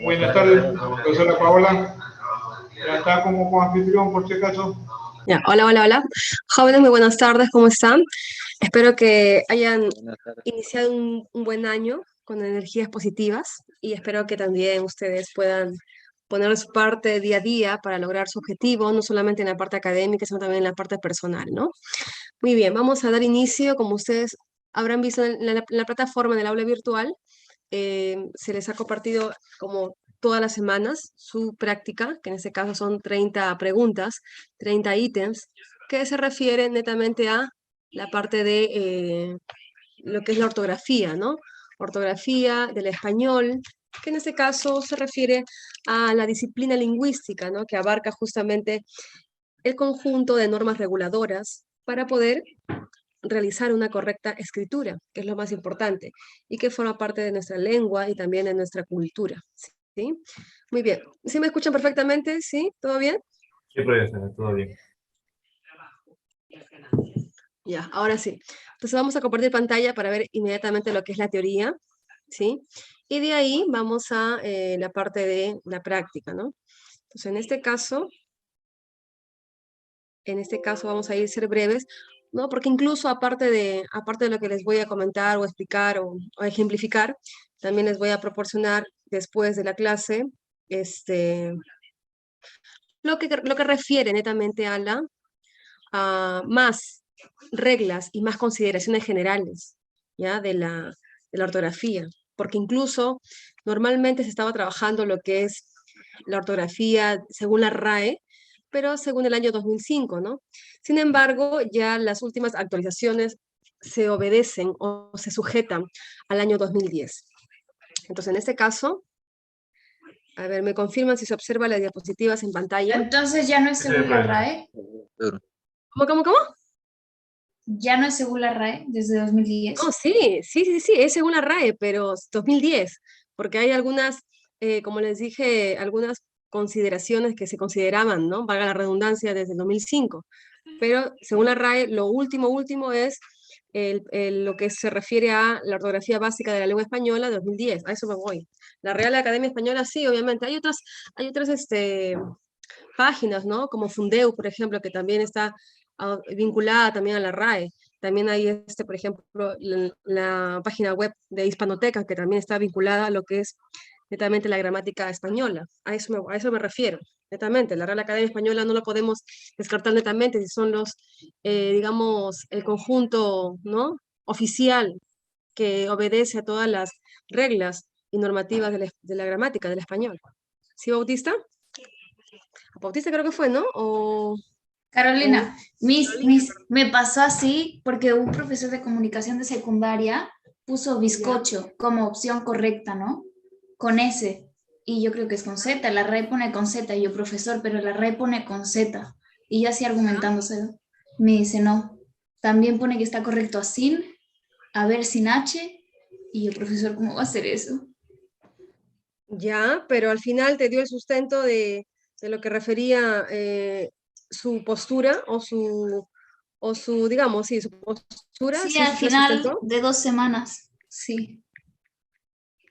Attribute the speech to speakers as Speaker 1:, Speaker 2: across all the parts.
Speaker 1: Buenas tardes, profesora Paola. Ya está como anfitrión, por si acaso.
Speaker 2: Ya, hola, hola, hola. Jóvenes, muy buenas tardes, ¿cómo están? Espero que hayan iniciado un buen año con energías positivas y espero que también ustedes puedan poner su parte día a día para lograr su objetivo, no solamente en la parte académica, sino también en la parte personal, ¿no? Muy bien, vamos a dar inicio, como ustedes habrán visto en la plataforma del aula virtual, se les ha compartido como todas las semanas su práctica, que en este caso son 30 preguntas, 30 ítems, que se refieren netamente a la parte de lo que es la ortografía, ¿no? Ortografía del español, que en este caso se refiere a la disciplina lingüística, ¿no? Que abarca justamente el conjunto de normas reguladoras para poder realizar una correcta escritura, que es lo más importante, y que forma parte de nuestra lengua y también de nuestra cultura. ¿Sí? Muy bien. ¿Sí me escuchan perfectamente? ¿Sí? ¿Todo bien?
Speaker 1: Sí, profesora, todo bien.
Speaker 2: Ya, ahora sí. Entonces vamos a compartir pantalla para ver inmediatamente lo que es la teoría, ¿sí? Y de ahí vamos a la parte de la práctica, ¿no? Entonces en este caso vamos a ir a ser breves, ¿no? Porque incluso aparte de lo que les voy a comentar o explicar o ejemplificar, también les voy a proporcionar después de la clase lo que refiere netamente a más reglas y más consideraciones generales, ¿ya? De la ortografía. Porque incluso normalmente se estaba trabajando lo que es la ortografía según la RAE, pero según el año 2005, ¿no? Sin embargo, ya las últimas actualizaciones se obedecen o se sujetan al año 2010. Entonces, en este caso, a ver, me confirman si se observa las diapositivas en pantalla.
Speaker 3: Entonces ya no es
Speaker 1: Sí,
Speaker 3: según la
Speaker 1: profesora.
Speaker 3: RAE,
Speaker 2: ¿Cómo?
Speaker 3: ya no es según la RAE desde
Speaker 2: No,
Speaker 3: 2010.
Speaker 2: sí, es según la RAE, pero 2010, porque hay algunas, como les dije, algunas consideraciones que se consideraban, ¿no? Valga la redundancia, desde el 2005. Pero según la RAE, lo último es lo que se refiere a la ortografía básica de la lengua española de 2010, a eso me voy. La Real Academia Española sí, obviamente. Hay otras páginas, ¿no? Como Fundeu, por ejemplo, que también está vinculada también a la RAE. También hay, por ejemplo, la página web de Hispanoteca, que también está vinculada a lo que es netamente la gramática española. A eso me refiero, netamente. La Real Academia Española no lo podemos descartar netamente si son digamos, el conjunto, ¿no? Oficial que obedece a todas las reglas y normativas de la gramática del español. ¿Sí, Bautista? Bautista creo que fue, ¿no? O
Speaker 3: Carolina,
Speaker 2: Carolina, perdón.
Speaker 3: me pasó así porque un profesor de comunicación de secundaria puso
Speaker 2: Ya.
Speaker 3: bizcocho como opción correcta, ¿no? Con S. Y yo creo que es con Z. La RAE pone con Z. Y yo, profesor, pero la RAE pone con Z. Y yo así
Speaker 2: Ya.
Speaker 3: argumentándoselo. Me dice, no. También pone que está correcto a sin, a ver sin H. Y yo, profesor, ¿cómo va a ser eso?
Speaker 2: Ya, pero al final te dio el sustento de lo que refería su postura digamos, sí, su postura,
Speaker 3: Sí,
Speaker 2: sí,
Speaker 3: al
Speaker 2: sí la
Speaker 3: final
Speaker 2: sustentó.
Speaker 3: de 2 semanas. Sí,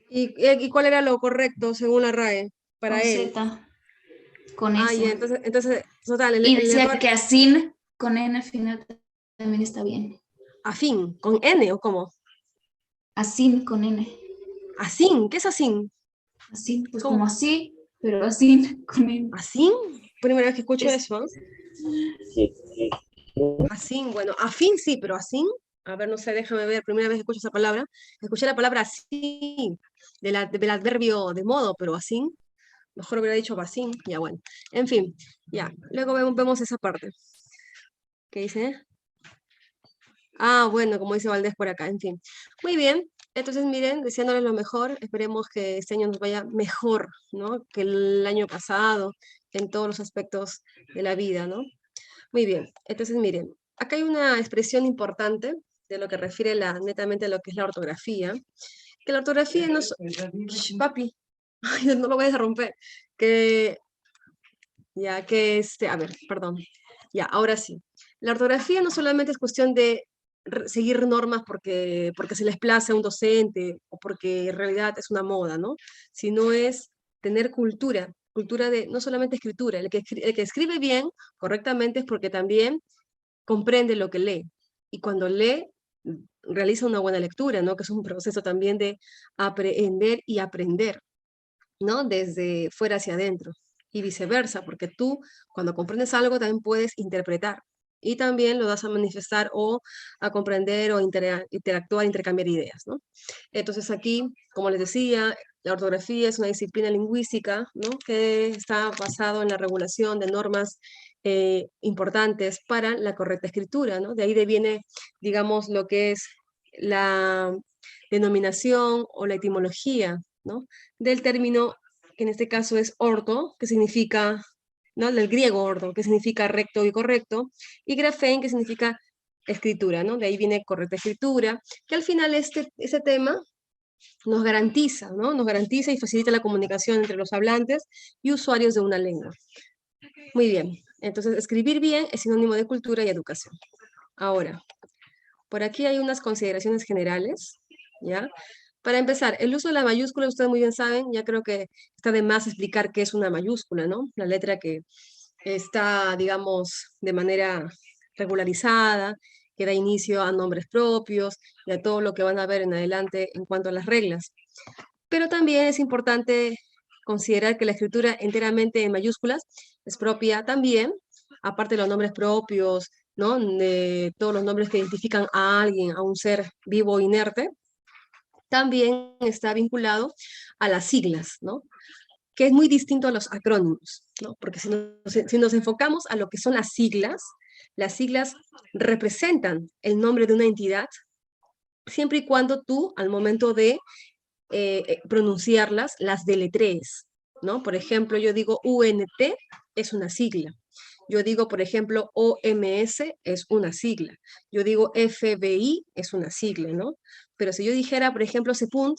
Speaker 2: ¿Y cuál era lo correcto según la RAE
Speaker 3: con
Speaker 2: para él?
Speaker 3: Z, con
Speaker 2: Ah, ya,
Speaker 3: S.
Speaker 2: entonces, total, el,
Speaker 3: Y
Speaker 2: el
Speaker 3: decía
Speaker 2: error,
Speaker 3: que Asin con N al final también está bien.
Speaker 2: afín, con N o cómo.
Speaker 3: Asin con N.
Speaker 2: Asín, ¿qué es asín?
Speaker 3: Asin, pues como
Speaker 2: ¿Cómo?
Speaker 3: así, pero Asin con N.
Speaker 2: ¿Asín? Primera vez que escucho
Speaker 3: Es,
Speaker 2: eso, ¿eh? Asín, bueno, afín sí, pero asín, a ver, no sé, déjame ver, primera vez que escucho esa palabra. Escuché la palabra así, del adverbio de modo, pero asín, mejor hubiera dicho basín, ya bueno. En fin, ya, luego vemos esa parte. ¿Qué dice? Ah, bueno, como dice Valdés por acá, en fin. Muy bien, entonces miren, deseándoles lo mejor, esperemos que este año nos vaya mejor, ¿no? Que el año pasado, en todos los aspectos de la vida, ¿no? Muy bien, entonces miren, acá hay una expresión importante de lo que refiere netamente a lo que es la ortografía, que la ortografía no es... Shh, papi, ay, no lo voy a romper, que ya que a ver, perdón, ya, ahora sí. La ortografía no solamente es cuestión de seguir normas porque se les place a un docente o porque en realidad es una moda, ¿no? Sino es tener cultura de no solamente escritura. El que escribe bien, correctamente, es porque también comprende lo que lee. Y cuando lee, realiza una buena lectura, ¿no? Que es un proceso también de aprender y aprender, ¿no? Desde fuera hacia adentro. Y viceversa, porque tú, cuando comprendes algo, también puedes interpretar. Y también lo das a manifestar o a comprender o interactuar, intercambiar ideas, ¿no? Entonces aquí, como les decía, la ortografía es una disciplina lingüística, ¿no? Que está basado en la regulación de normas importantes para la correcta escritura, ¿no? De ahí deviene, digamos, lo que es la denominación o la etimología, ¿no? Del término, que en este caso es orto, que significa, ¿no? Del griego orto, que significa recto y correcto, y grafein, que significa escritura, ¿no? De ahí viene correcta escritura, que al final ese tema nos garantiza, ¿no? Nos garantiza y facilita la comunicación entre los hablantes y usuarios de una lengua. Muy bien, entonces escribir bien es sinónimo de cultura y educación. Ahora, por aquí hay unas consideraciones generales, ¿ya? Para empezar, el uso de la mayúscula, ustedes muy bien saben, ya creo que está de más explicar qué es una mayúscula, ¿no? La letra que está, digamos, de manera regularizada, que da inicio a nombres propios y a todo lo que van a ver en adelante en cuanto a las reglas. Pero también es importante considerar que la escritura enteramente en mayúsculas es propia también, aparte de los nombres propios, ¿no? De todos los nombres que identifican a alguien, a un ser vivo o inerte, también está vinculado a las siglas, ¿no? Que es muy distinto a los acrónimos, ¿no? Porque si nos enfocamos a lo que son las siglas representan el nombre de una entidad, siempre y cuando tú, al momento de pronunciarlas, las deletrees, ¿no? Por ejemplo, yo digo UNT, es una sigla. Yo digo, por ejemplo, OMS es una sigla. Yo digo FBI es una sigla, ¿no? Pero si yo dijera, por ejemplo, CEPUNT,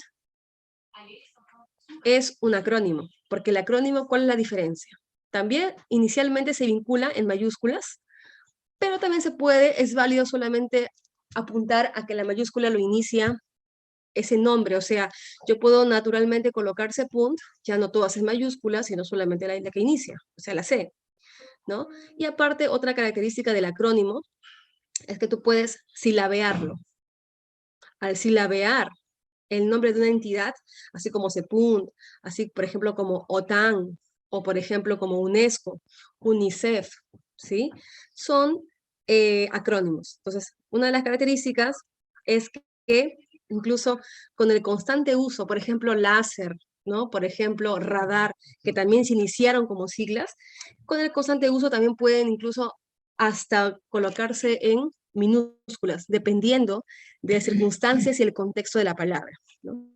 Speaker 2: es un acrónimo, porque el acrónimo, ¿cuál es la diferencia? También inicialmente se vincula en mayúsculas, pero también es válido solamente apuntar a que la mayúscula lo inicia ese nombre, o sea, yo puedo naturalmente colocar CEPUNT, ya no todas en mayúsculas, sino solamente la que inicia, o sea, la C, ¿no? Y aparte, otra característica del acrónimo es que tú puedes silabearlo. Al silabear el nombre de una entidad, así como CEPUNT, así por ejemplo como OTAN, o por ejemplo como UNESCO, UNICEF, ¿sí? Son acrónimos. Entonces, una de las características es que incluso con el constante uso, por ejemplo, láser, ¿no? Por ejemplo, radar, que también se iniciaron como siglas, con el constante uso también pueden incluso hasta colocarse en minúsculas, dependiendo de las circunstancias y el contexto de la palabra, ¿no?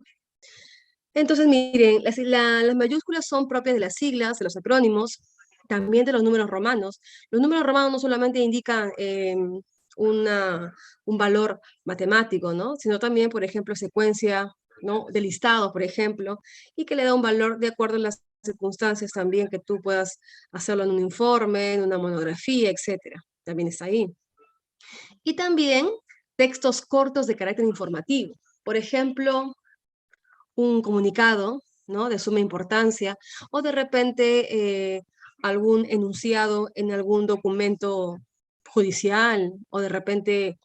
Speaker 2: Entonces, miren, las mayúsculas son propias de las siglas, de los acrónimos, también de los números romanos. Los números romanos no solamente indican un valor matemático, ¿no? Sino también, por ejemplo, secuencia, ¿no? De listado, por ejemplo, y que le da un valor de acuerdo a las circunstancias también que tú puedas hacerlo en un informe, en una monografía, etcétera. También está ahí. Y también textos cortos de carácter informativo. Por ejemplo, un comunicado, ¿no? De suma importancia, o de repente algún enunciado en algún documento judicial, o de repente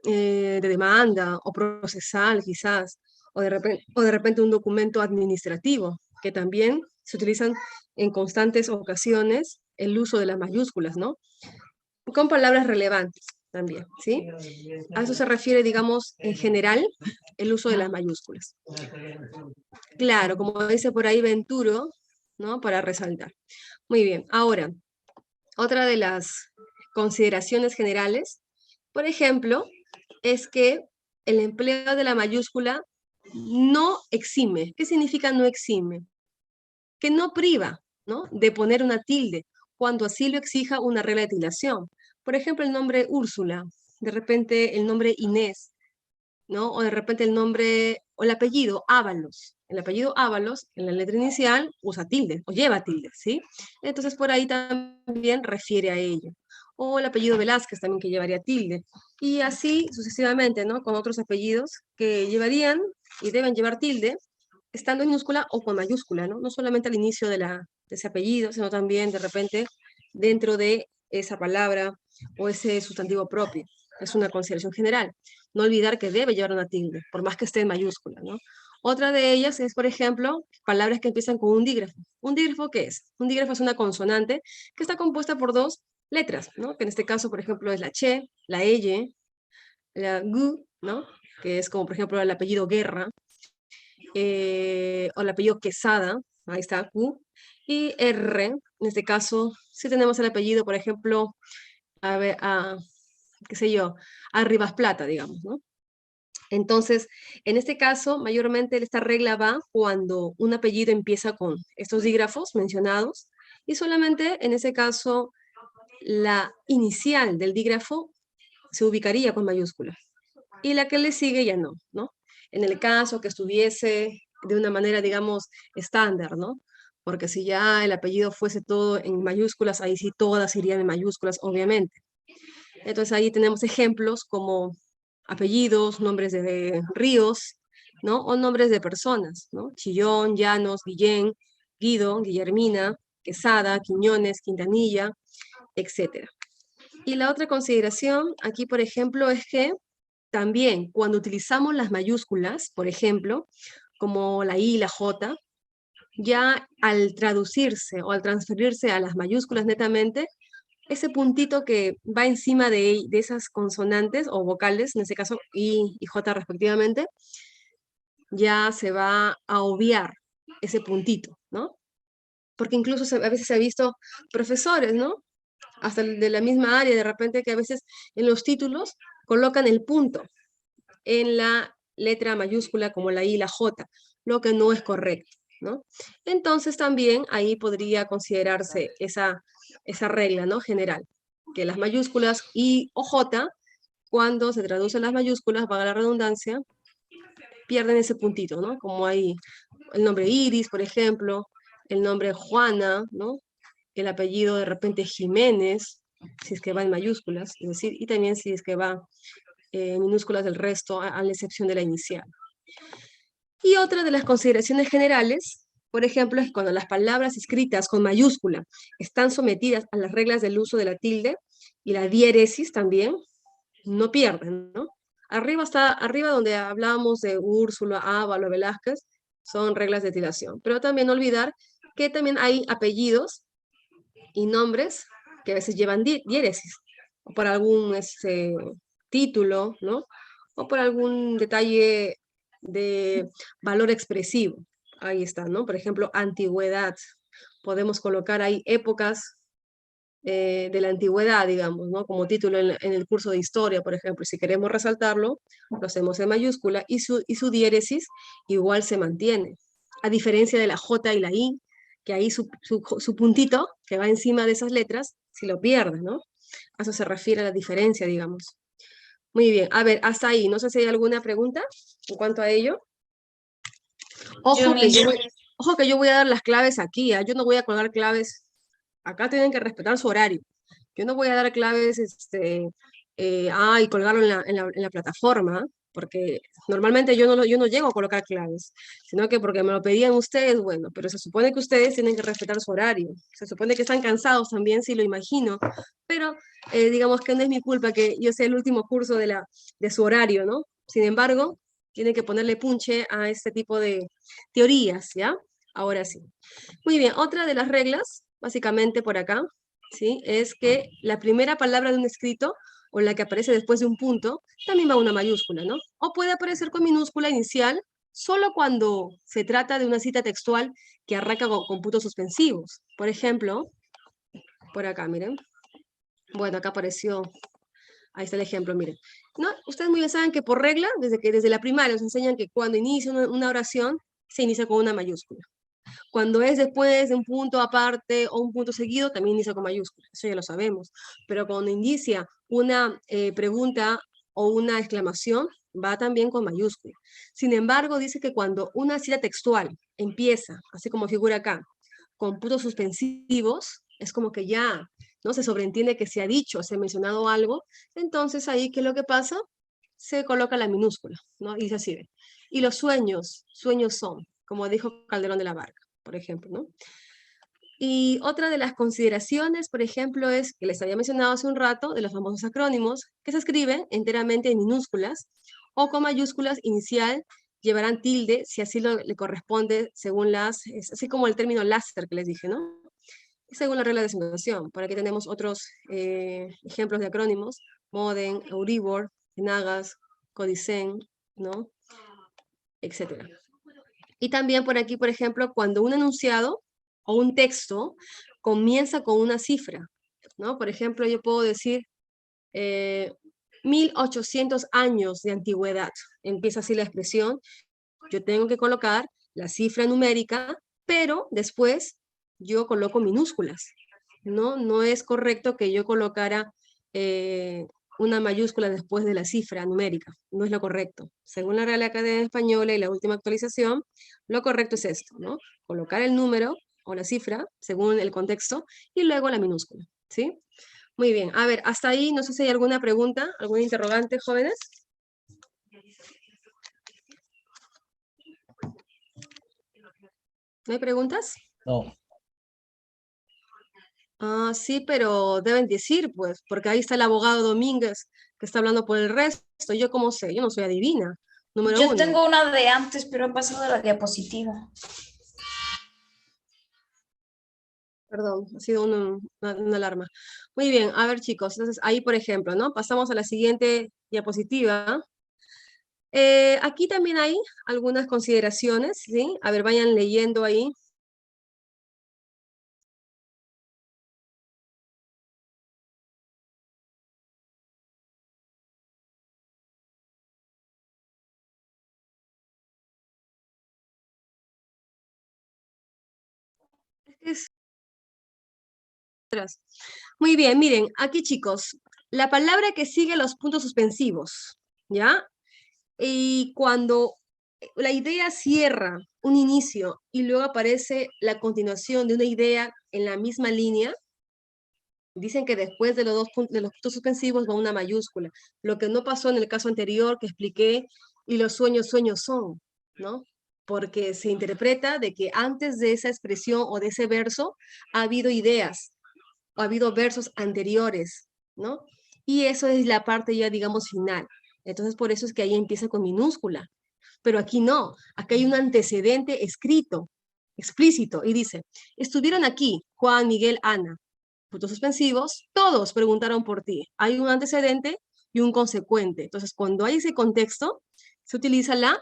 Speaker 2: de demanda, o procesal quizás, o de repente un documento administrativo, que también se utilizan en constantes ocasiones el uso de las mayúsculas, ¿no? Con palabras relevantes también, ¿sí? A eso se refiere, digamos, en general, el uso de las mayúsculas. Claro, como dice por ahí Venturo, ¿no? Para resaltar. Muy bien, ahora, otra de las consideraciones generales, por ejemplo, es que el empleo de la mayúscula no exime. ¿Qué significa no exime? Que no priva, ¿no? De poner una tilde, cuando así lo exija una regla de tildación. Por ejemplo, el nombre Úrsula, de repente el nombre Inés, ¿no? O de repente el nombre, o el apellido Ábalos. El apellido Ábalos, en la letra inicial, usa tilde, o lleva tilde, ¿sí? Entonces, por ahí también refiere a ello. O el apellido Velázquez también, que llevaría tilde. Y así sucesivamente, ¿no? Con otros apellidos que llevarían y deben llevar tilde, estando en minúscula o con mayúscula, ¿no? No solamente al inicio de ese apellido, sino también de repente dentro de esa palabra o ese sustantivo propio. Es una consideración general. No olvidar que debe llevar una tilde, por más que esté en mayúscula, ¿no? Otra de ellas es, por ejemplo, palabras que empiezan con un dígrafo. ¿Un dígrafo qué es? Un dígrafo es una consonante que está compuesta por dos letras, ¿no? Que en este caso, por ejemplo, es la che, la eye, la gu, ¿no? Que es como, por ejemplo, el apellido Guerra, o el apellido Quesada, ahí está, Q, y R, en este caso, si tenemos el apellido, por ejemplo, a ver, qué sé yo, a Rivas Plata, digamos, ¿no? Entonces, en este caso, mayormente esta regla va cuando un apellido empieza con estos dígrafos mencionados, y solamente en ese caso, la inicial del dígrafo se ubicaría con mayúscula, y la que le sigue ya no, ¿no? En el caso que estuviese de una manera, digamos, estándar, ¿no? Porque si ya el apellido fuese todo en mayúsculas, ahí sí todas irían en mayúsculas, obviamente. Entonces ahí tenemos ejemplos como apellidos, nombres de ríos, ¿no? O nombres de personas, ¿no? Chillón, Llanos, Guillén, Guido, Guillermina, Quesada, Quiñones, Quintanilla, etc. Y la otra consideración aquí, por ejemplo, es que también cuando utilizamos las mayúsculas, por ejemplo, como la I y la J, ya al traducirse o al transferirse a las mayúsculas netamente, ese puntito que va encima de esas consonantes o vocales, en este caso I y J respectivamente, ya se va a obviar ese puntito, ¿no? Porque incluso a veces se ha visto profesores, ¿no? Hasta de la misma área, de repente que a veces en los títulos colocan el punto en la letra mayúscula como la I y la J, lo que no es correcto, ¿no? Entonces también ahí podría considerarse esa regla, ¿no? General, que las mayúsculas I o J, cuando se traducen las mayúsculas, valga la redundancia, pierden ese puntito, ¿no? Como hay el nombre Iris, por ejemplo, el nombre Juana, ¿no? El apellido de repente Jiménez, si es que va en mayúsculas, es decir, y también si es que va minúsculas del resto, a la excepción de la inicial. Y otra de las consideraciones generales, por ejemplo, es cuando las palabras escritas con mayúscula están sometidas a las reglas del uso de la tilde y la diéresis también, no pierden, ¿no? Arriba donde hablábamos de Úrsula, Ávalo, Velázquez, son reglas de tildación. Pero también no olvidar que también hay apellidos y nombres que a veces llevan diéresis, o por algún título, ¿no? O por algún detalle de valor expresivo. Ahí está, ¿no? Por ejemplo, antigüedad. Podemos colocar ahí épocas de la antigüedad, digamos, ¿no? Como título en el curso de historia, por ejemplo. Si queremos resaltarlo, lo hacemos en mayúscula y su diéresis igual se mantiene. A diferencia de la J y la I, que ahí su puntito que va encima de esas letras, si lo pierde, ¿no? A eso se refiere a la diferencia, digamos. Muy bien, a ver, hasta ahí. No sé si hay alguna pregunta en cuanto a ello. Ojo que yo voy a dar las claves aquí, ¿eh? Yo no voy a colgar claves. Acá tienen que respetar su horario. Yo no voy a dar claves y colgarlo en la plataforma, porque normalmente yo no llego a colocar claves, sino que porque me lo pedían ustedes, bueno, pero se supone que ustedes tienen que respetar su horario. Se supone que están cansados también, sí lo imagino, pero digamos que no es mi culpa que yo sea el último curso de su horario, ¿no? Sin embargo, tienen que ponerle punche a este tipo de teorías, ¿ya? Ahora sí. Muy bien, otra de las reglas, básicamente por acá, ¿sí? Es que la primera palabra de un escrito, o la que aparece después de un punto, también va una mayúscula, ¿no? O puede aparecer con minúscula inicial, solo cuando se trata de una cita textual que arranca con puntos suspensivos. Por ejemplo, por acá, miren. Bueno, acá apareció, ahí está el ejemplo, miren. ¿No? Ustedes muy bien saben que por regla, desde la primaria nos enseñan que cuando inicia una oración, se inicia con una mayúscula. Cuando es después de un punto aparte o un punto seguido, también inicia con mayúsculas, eso ya lo sabemos. Pero cuando inicia una pregunta o una exclamación, va también con mayúscula. Sin embargo, dice que cuando una cita textual empieza, así como figura acá, con puntos suspensivos, es como que ya no se sobreentiende que se ha dicho, se ha mencionado algo, entonces ahí, ¿qué es lo que pasa? Se coloca la minúscula, ¿no? Y dice así, y los sueños son, como dijo Calderón de la Barca, por ejemplo, ¿no? Y otra de las consideraciones, por ejemplo, es que les había mencionado hace un rato de los famosos acrónimos, que se escriben enteramente en minúsculas o con mayúsculas inicial, llevarán tilde si así le corresponde según así como el término láser que les dije, ¿no? Y según la regla de asignación. Por aquí tenemos otros ejemplos de acrónimos, Modem, Euribor, Enagas, Codicen, ¿no? Etcétera. Y también por aquí, por ejemplo, cuando un enunciado o un texto comienza con una cifra, ¿no? Por ejemplo, yo puedo decir 1800 años de antigüedad. Empieza así la expresión. Yo tengo que colocar la cifra numérica, pero después yo coloco minúsculas, ¿no? No es correcto que yo colocara una mayúscula después de la cifra numérica. No es lo correcto. Según la Real Academia Española y la última actualización, lo correcto es esto, ¿no? Colocar el número o la cifra según el contexto y luego la minúscula, ¿sí? Muy bien. A ver, hasta ahí, no sé si hay alguna pregunta, algún interrogante, jóvenes. ¿No hay preguntas?
Speaker 4: No.
Speaker 2: Ah, sí, pero deben decir, pues, porque ahí está el abogado Domínguez que está hablando por el resto. ¿Yo cómo sé? Yo no soy adivina. Número
Speaker 3: Yo
Speaker 2: uno.
Speaker 3: tengo una de antes, pero he pasado a la diapositiva.
Speaker 2: Perdón, ha sido una alarma. Muy bien, a ver, chicos. Entonces, ahí, por ejemplo, ¿no? Pasamos a la siguiente diapositiva. Aquí también hay algunas consideraciones, ¿sí? A ver, vayan leyendo ahí. Es- Muy bien, miren, aquí chicos, la palabra que sigue los puntos suspensivos, ¿ya? Y cuando la idea cierra un inicio y luego aparece la continuación de una idea en la misma línea, dicen que después de de los puntos suspensivos va una mayúscula, lo que no pasó en el caso anterior que expliqué, y los sueños, sueños son, ¿no? Porque se interpreta de que antes de esa expresión o de ese verso ha habido ideas, o ha habido versos anteriores, ¿no? Y eso es la parte ya, digamos, final. Entonces, por eso es que ahí empieza con minúscula. Pero aquí no, aquí hay un antecedente escrito, explícito, y dice, estuvieron aquí Juan, Miguel, Ana, puntos suspensivos, todos preguntaron por ti. Hay un antecedente y un consecuente. Entonces, cuando hay ese contexto, se utiliza la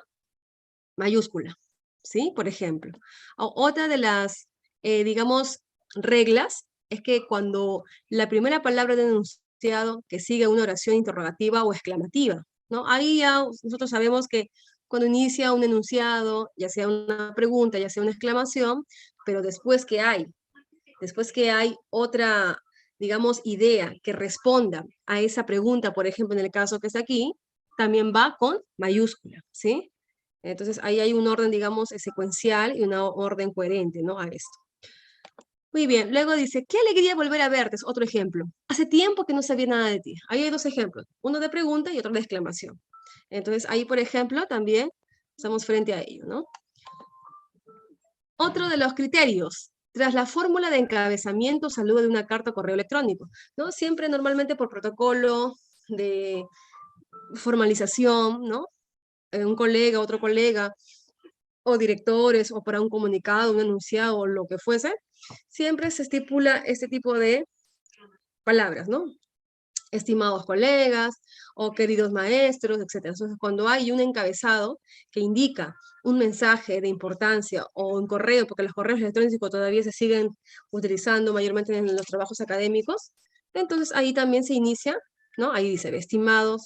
Speaker 2: mayúscula, ¿sí? Por ejemplo. Otra de las, digamos, reglas es que cuando la primera palabra de enunciado que sigue una oración interrogativa o exclamativa, ¿no? Ahí ya nosotros sabemos que cuando inicia un enunciado, ya sea una pregunta, ya sea una exclamación, pero después que hay otra, digamos, idea que responda a esa pregunta, por ejemplo, en el caso que está aquí, también va con mayúscula, ¿sí? Entonces ahí hay un orden, digamos, secuencial y una orden coherente, ¿no? A esto. Muy bien, luego dice, qué alegría volver a verte, es otro ejemplo. Hace tiempo que no sabía nada de ti. Ahí hay dos ejemplos, uno de pregunta y otro de exclamación. Entonces ahí, por ejemplo, también estamos frente a ello, ¿no? Otro de los criterios, tras la fórmula de encabezamiento, saludo de una carta o correo electrónico, ¿no? Siempre normalmente por protocolo de formalización, ¿no? Un colega, otro colega, o directores, o para un comunicado, un enunciado, o lo que fuese, siempre se estipula este tipo de palabras, ¿no? Estimados colegas, o queridos maestros, etc. Entonces, cuando hay un encabezado que indica un mensaje de importancia o un correo, porque los correos electrónicos todavía se siguen utilizando mayormente en los trabajos académicos, entonces ahí también se inicia, ¿no? Ahí dice, estimado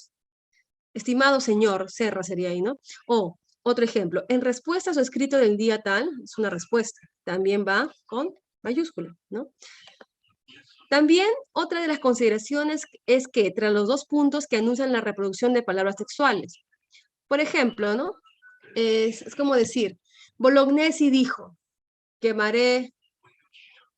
Speaker 2: señor, Serra sería ahí, ¿no? O, otro ejemplo, en respuesta a su escrito del día tal, es una respuesta, también va con mayúscula, ¿no? También otra de las consideraciones es que tras los dos puntos que anuncian la reproducción de palabras textuales. Por ejemplo, ¿no? Es como decir, Bolognesi dijo, quemaré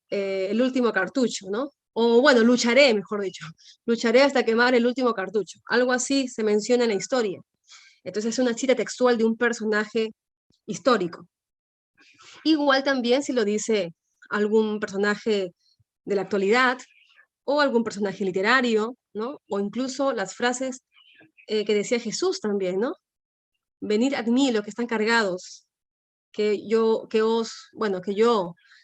Speaker 2: el último cartucho, ¿no? O bueno, lucharé, mejor dicho, lucharé hasta quemar el último cartucho. Algo así se menciona en la historia. Entonces es una cita textual de un personaje histórico. Igual también si lo dice algún personaje de la actualidad o algún personaje literario, ¿no? O incluso las frases que decía Jesús también, ¿no? Venid a mí los que están cargados, que yo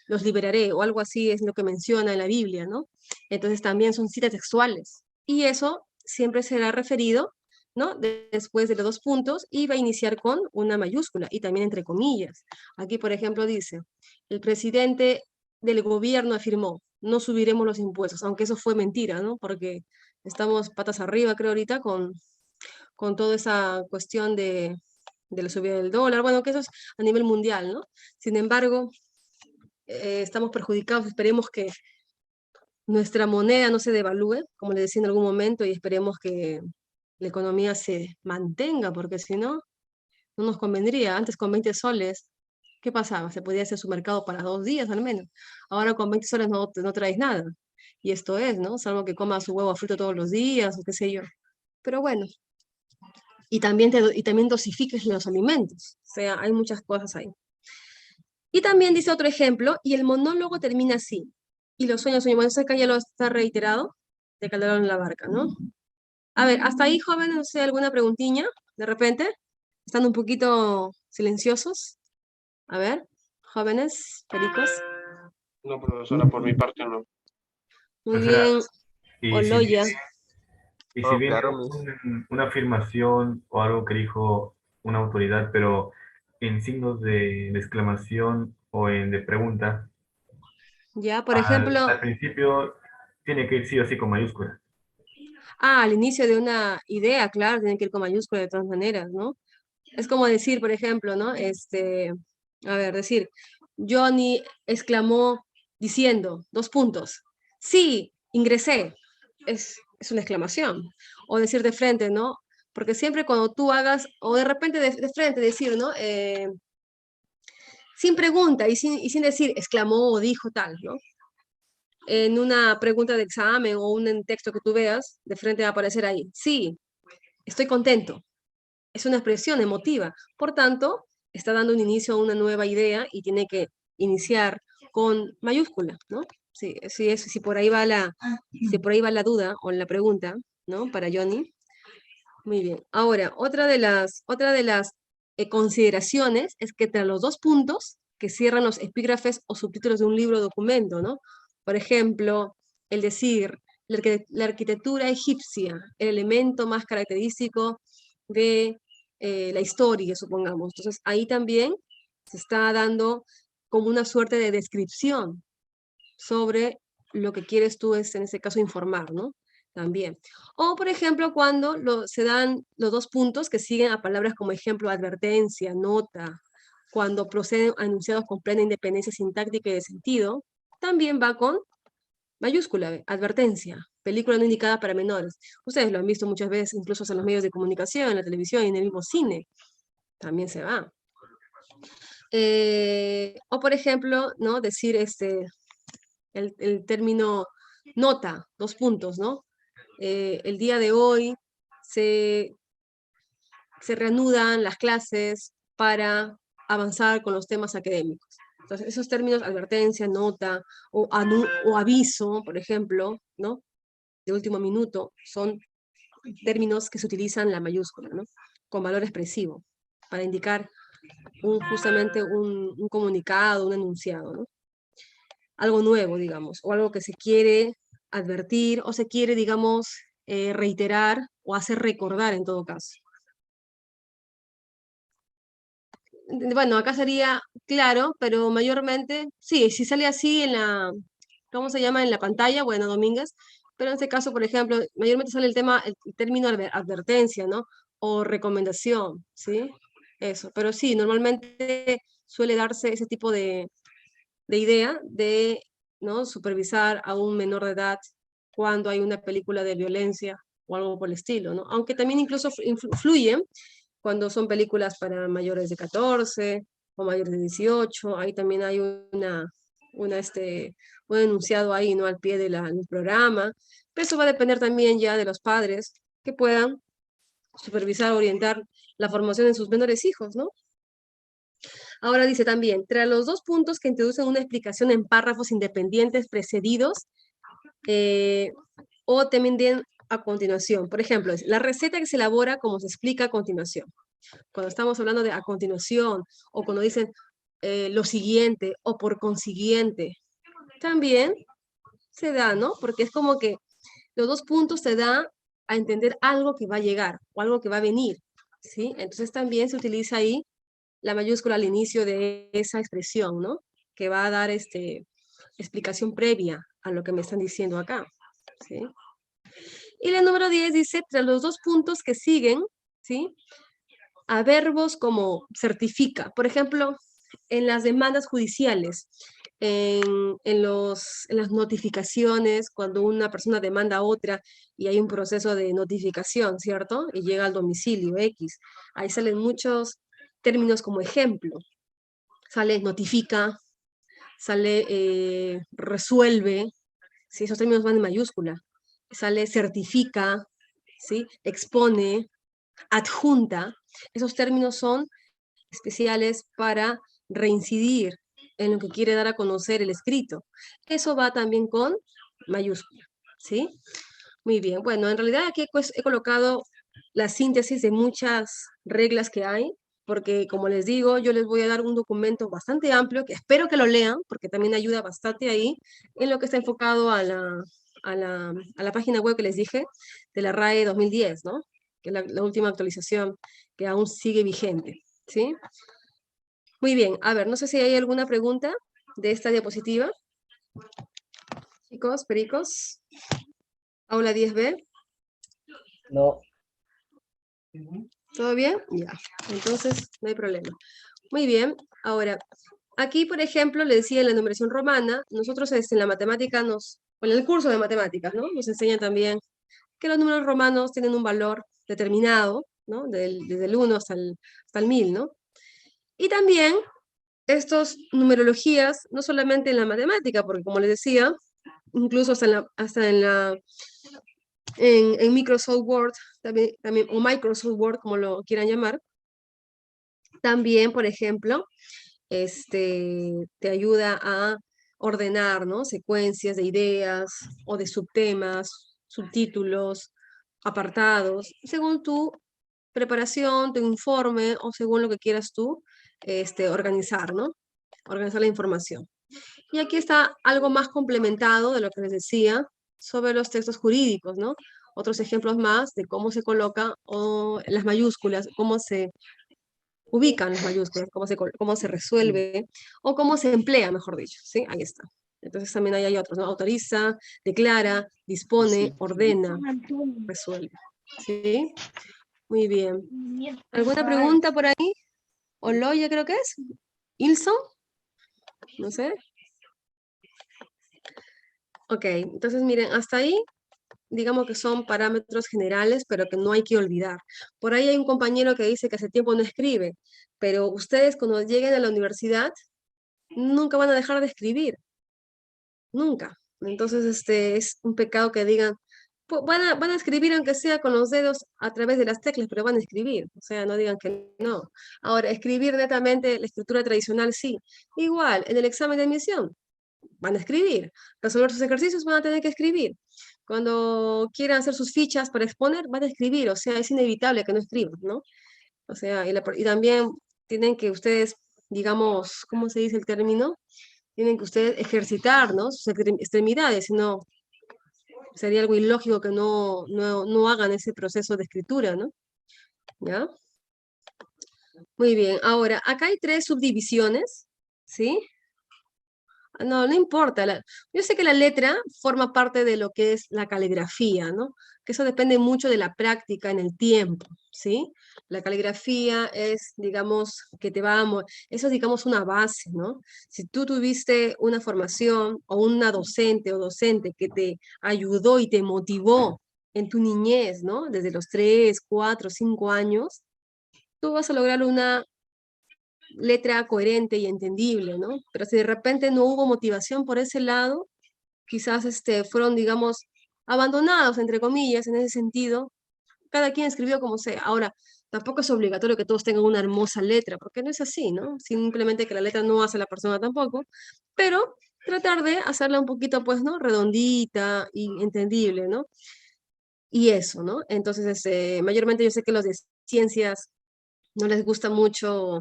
Speaker 2: los liberaré, o algo así es lo que menciona en la Biblia, ¿no? Entonces también son citas textuales. Y eso siempre será referido, ¿no? Después de los dos puntos, y va a iniciar con una mayúscula, y también entre comillas. Aquí, por ejemplo, dice, el presidente del gobierno afirmó, no subiremos los impuestos, aunque eso fue mentira, ¿no? Porque estamos patas arriba, creo, ahorita con toda esa cuestión de la subida del dólar, bueno, que eso es a nivel mundial, ¿no? Sin embargo, estamos perjudicados, esperemos que nuestra moneda no se devalúe, como le decía en algún momento, y esperemos que la economía se mantenga, porque si no, no nos convendría. Antes con 20 soles, ¿qué pasaba? Se podía hacer su mercado para 2 días al menos. Ahora con 20 soles no traes nada. Y esto es, ¿no? Salvo que coma su huevo frito todos los días, o qué sé yo. Pero bueno, y también dosifiques los alimentos. O sea, hay muchas cosas ahí. Y también dice otro ejemplo, y el monólogo termina así. Y los sueños, bueno, eso acá ya lo está reiterado, de Calderón en la Barca, ¿no? A ver, hasta ahí, jóvenes, no sé, alguna preguntilla, de repente, están un poquito silenciosos. A ver, jóvenes, pericos.
Speaker 4: No, profesora, por mi parte no.
Speaker 2: Muy
Speaker 5: Profesora,
Speaker 2: bien,
Speaker 5: y si
Speaker 2: Oloya.
Speaker 5: viene, y si
Speaker 4: No,
Speaker 5: viene
Speaker 4: claro,
Speaker 5: una afirmación o algo que dijo una autoridad, pero en signos de exclamación o de pregunta,
Speaker 2: Ya, por ejemplo,
Speaker 5: al principio tiene que ir sí o sí con mayúscula.
Speaker 2: al inicio de una idea, claro, tienen que ir con mayúscula de todas maneras, ¿no? Es como decir, por ejemplo, ¿no? A ver, decir, Johnny exclamó diciendo, dos puntos, sí, ingresé, es una exclamación. O decir de frente, ¿no? Porque siempre cuando tú hagas, o de repente de frente decir, ¿no? Sin pregunta y sin decir exclamó o dijo tal, ¿no? En una pregunta de examen o un texto que tú veas, de frente va a aparecer ahí, sí, estoy contento, es una expresión emotiva. Por tanto, está dando un inicio a una nueva idea y tiene que iniciar con mayúscula, ¿no? Si por ahí va si por ahí va la duda o la pregunta, ¿no? Para Johnny. Muy bien. Ahora, otra de las consideraciones es que tras los dos puntos que cierran los epígrafes o subtítulos de un libro o documento, ¿no? Por ejemplo, el decir, la arquitectura egipcia, el elemento más característico de la historia, supongamos. Entonces, ahí también se está dando como una suerte de descripción sobre lo que quieres tú, es en este caso informar, ¿no? También. O, por ejemplo, cuando se dan los dos puntos que siguen a palabras como ejemplo, advertencia, nota, cuando proceden enunciados con plena independencia sintáctica y de sentido, también va con mayúscula, advertencia, película no indicada para menores. Ustedes lo han visto muchas veces, incluso en los medios de comunicación, en la televisión y en el mismo cine. También se va. O, por ejemplo, ¿no? Decir el término nota, dos puntos, ¿no? El día de hoy se, se reanudan las clases para avanzar con los temas académicos. Entonces, esos términos, advertencia, nota o aviso, por ejemplo, ¿no? De último minuto, son términos que se utilizan la mayúscula, ¿no? Con valor expresivo, para indicar justamente un comunicado, un enunciado, ¿no? Algo nuevo, digamos, o algo que se quiere advertir o se quiere, digamos, reiterar o hacer recordar en todo caso. Bueno, acá sería claro, pero mayormente, sí, si sale así en ¿cómo se llama? En la pantalla, bueno, Domínguez, pero en este caso, por ejemplo, mayormente sale el término advertencia, ¿no? O recomendación, ¿sí? Eso, pero sí, normalmente suele darse ese tipo de idea de, ¿no? Supervisar a un menor de edad cuando hay una película de violencia o algo por el estilo, ¿no? Aunque también incluso influyen cuando son películas para mayores de 14 o mayores de 18, ahí también hay un enunciado ahí, ¿no? Al pie del programa, pero eso va a depender también ya de los padres que puedan supervisar, orientar la formación de sus menores hijos, ¿no? Ahora dice también, tras los dos puntos que introducen una explicación en párrafos independientes precedidos o también a continuación. Por ejemplo, la receta que se elabora como se explica a continuación. Cuando estamos hablando de a continuación, o cuando dicen lo siguiente, o por consiguiente, también se da, ¿no? Porque es como que los dos puntos te da a entender algo que va a llegar, o algo que va a venir, ¿sí? Entonces también se utiliza ahí la mayúscula al inicio de esa expresión, ¿no? Que va a dar explicación previa a lo que me están diciendo acá, ¿sí? Y la número 10 dice, tras los dos puntos que siguen, ¿sí? A verbos como certifica. Por ejemplo, en las demandas judiciales, en las notificaciones, cuando una persona demanda a otra y hay un proceso de notificación, ¿cierto? Y llega al domicilio X. Ahí salen muchos términos como ejemplo. Sale notifica, sale resuelve, ¿sí? Esos términos van en mayúscula. Sale certifica, ¿sí? Expone, adjunta. Esos términos son especiales para reincidir en lo que quiere dar a conocer el escrito. Eso va también con mayúscula, ¿sí? Muy bien, bueno, en realidad aquí he colocado la síntesis de muchas reglas que hay, porque como les digo, yo les voy a dar un documento bastante amplio, que espero que lo lean, porque también ayuda bastante ahí, en lo que está enfocado a la página web que les dije, de la RAE 2010, ¿no? Que es la última actualización que aún sigue vigente, ¿sí? Muy bien, a ver, no sé si hay alguna pregunta de esta diapositiva. Chicos, pericos. Aula 10B.
Speaker 6: No.
Speaker 2: ¿Todo bien? Ya, entonces no hay problema. Muy bien, ahora, aquí por ejemplo, le decía en la numeración romana, nosotros en la matemática en el curso de matemáticas, ¿no? Nos enseñan también que los números romanos tienen un valor determinado, ¿no? Desde el 1 hasta el 1000, ¿no? Y también estas numerologías, no solamente en la matemática, porque como les decía, incluso en Microsoft Word, también, o Microsoft Word, como lo quieran llamar, también, por ejemplo, te ayuda a ordenar, ¿no? Secuencias de ideas o de subtemas, subtítulos, apartados, según tu preparación, tu informe o según lo que quieras tú organizar, ¿no? Organizar la información. Y aquí está algo más complementado de lo que les decía sobre los textos jurídicos, ¿no? Otros ejemplos más de cómo se colocan las mayúsculas, cómo se ubican las mayúsculas, cómo se resuelve o cómo se emplea, mejor dicho, ¿sí? Ahí está. Entonces también ahí hay otros, ¿no? Autoriza, declara, dispone, ordena, resuelve, ¿sí? Muy bien. ¿Alguna pregunta por ahí? Oloya creo que es. ¿Ilson? No sé. Ok, entonces miren, hasta ahí, digamos que son parámetros generales, pero que no hay que olvidar. Por ahí hay un compañero que dice que hace tiempo no escribe, pero ustedes cuando lleguen a la universidad, nunca van a dejar de escribir. Nunca. Entonces, es un pecado que digan, van a escribir aunque sea con los dedos a través de las teclas, pero van a escribir. O sea, no digan que no. Ahora, escribir netamente la escritura tradicional, sí. Igual, en el examen de admisión, van a escribir. Resolver sus ejercicios, van a tener que escribir. Cuando quieran hacer sus fichas para exponer, van a escribir. O sea, es inevitable que no escriban, ¿no? O sea, y también tienen que ustedes, digamos, ¿cómo se dice el término? Tienen que ustedes ejercitar, ¿no? Sus extremidades, si no, sería algo ilógico que no hagan ese proceso de escritura, ¿no? ¿Ya? Muy bien, ahora, acá hay 3 subdivisiones, ¿sí? No, no importa. Yo sé que la letra forma parte de lo que es la caligrafía, ¿no? Que eso depende mucho de la práctica en el tiempo, ¿sí? La caligrafía es, digamos, eso es, digamos, una base, ¿no? Si tú tuviste una formación o una docente o docente que te ayudó y te motivó en tu niñez, ¿no? Desde los 3, 4, 5 años, tú vas a lograr una letra coherente y entendible, ¿no? Pero si de repente no hubo motivación por ese lado, quizás fueron, digamos, abandonados, entre comillas, en ese sentido. Cada quien escribió como sea. Ahora, Tampoco es obligatorio que todos tengan una hermosa letra, porque no es así, ¿no? Simplemente que la letra no hace a la persona tampoco, pero tratar de hacerla un poquito, pues, ¿no? Redondita y entendible, ¿no? Y eso, ¿no? Entonces, mayormente yo sé que los de ciencias no les gusta mucho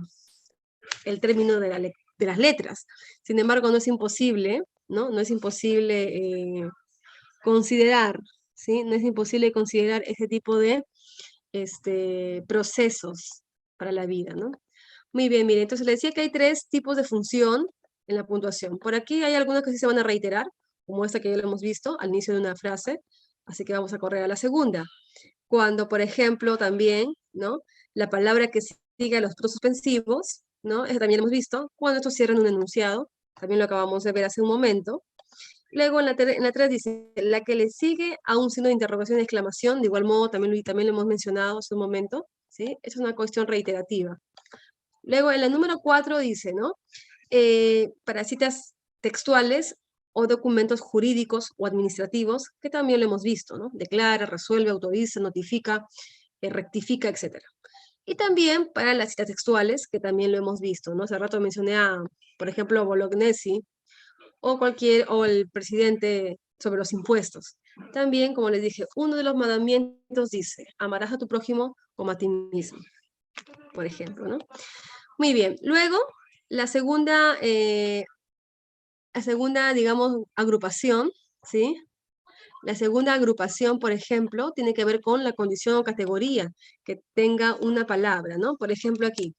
Speaker 2: el término de las letras. Sin embargo, no es imposible, ¿no? No es imposible considerar, ¿sí? No es imposible considerar ese tipo de procesos para la vida, ¿no? Muy bien, mire, entonces le decía que hay 3 tipos de función en la puntuación. Por aquí hay algunas que sí se van a reiterar, como esta que ya lo hemos visto al inicio de una frase, así que vamos a correr a la segunda. Cuando, por ejemplo, también, ¿no? La palabra que sigue a los prosuspensivos, ¿no? Eso también lo hemos visto, cuando estos cierran un enunciado, también lo acabamos de ver hace un momento. Luego en la 3 dice, la que le sigue a un signo de interrogación y exclamación, de igual modo también lo hemos mencionado hace un momento, ¿sí? Es una cuestión reiterativa. Luego en la número 4 dice, ¿no? Para citas textuales o documentos jurídicos o administrativos, que también lo hemos visto, ¿no? Declara, resuelve, autoriza, notifica, rectifica, etc. Y también para las citas textuales, que también lo hemos visto, ¿no? Hace rato mencioné a, por ejemplo, Bolognesi, o el presidente sobre los impuestos. También, como les dije, uno de los mandamientos dice, amarás a tu prójimo como a ti mismo, por ejemplo, ¿no? Muy bien, luego, la segunda, digamos, agrupación, ¿sí? La segunda agrupación, por ejemplo, tiene que ver con la condición o categoría que tenga una palabra, ¿no? Por ejemplo, aquí,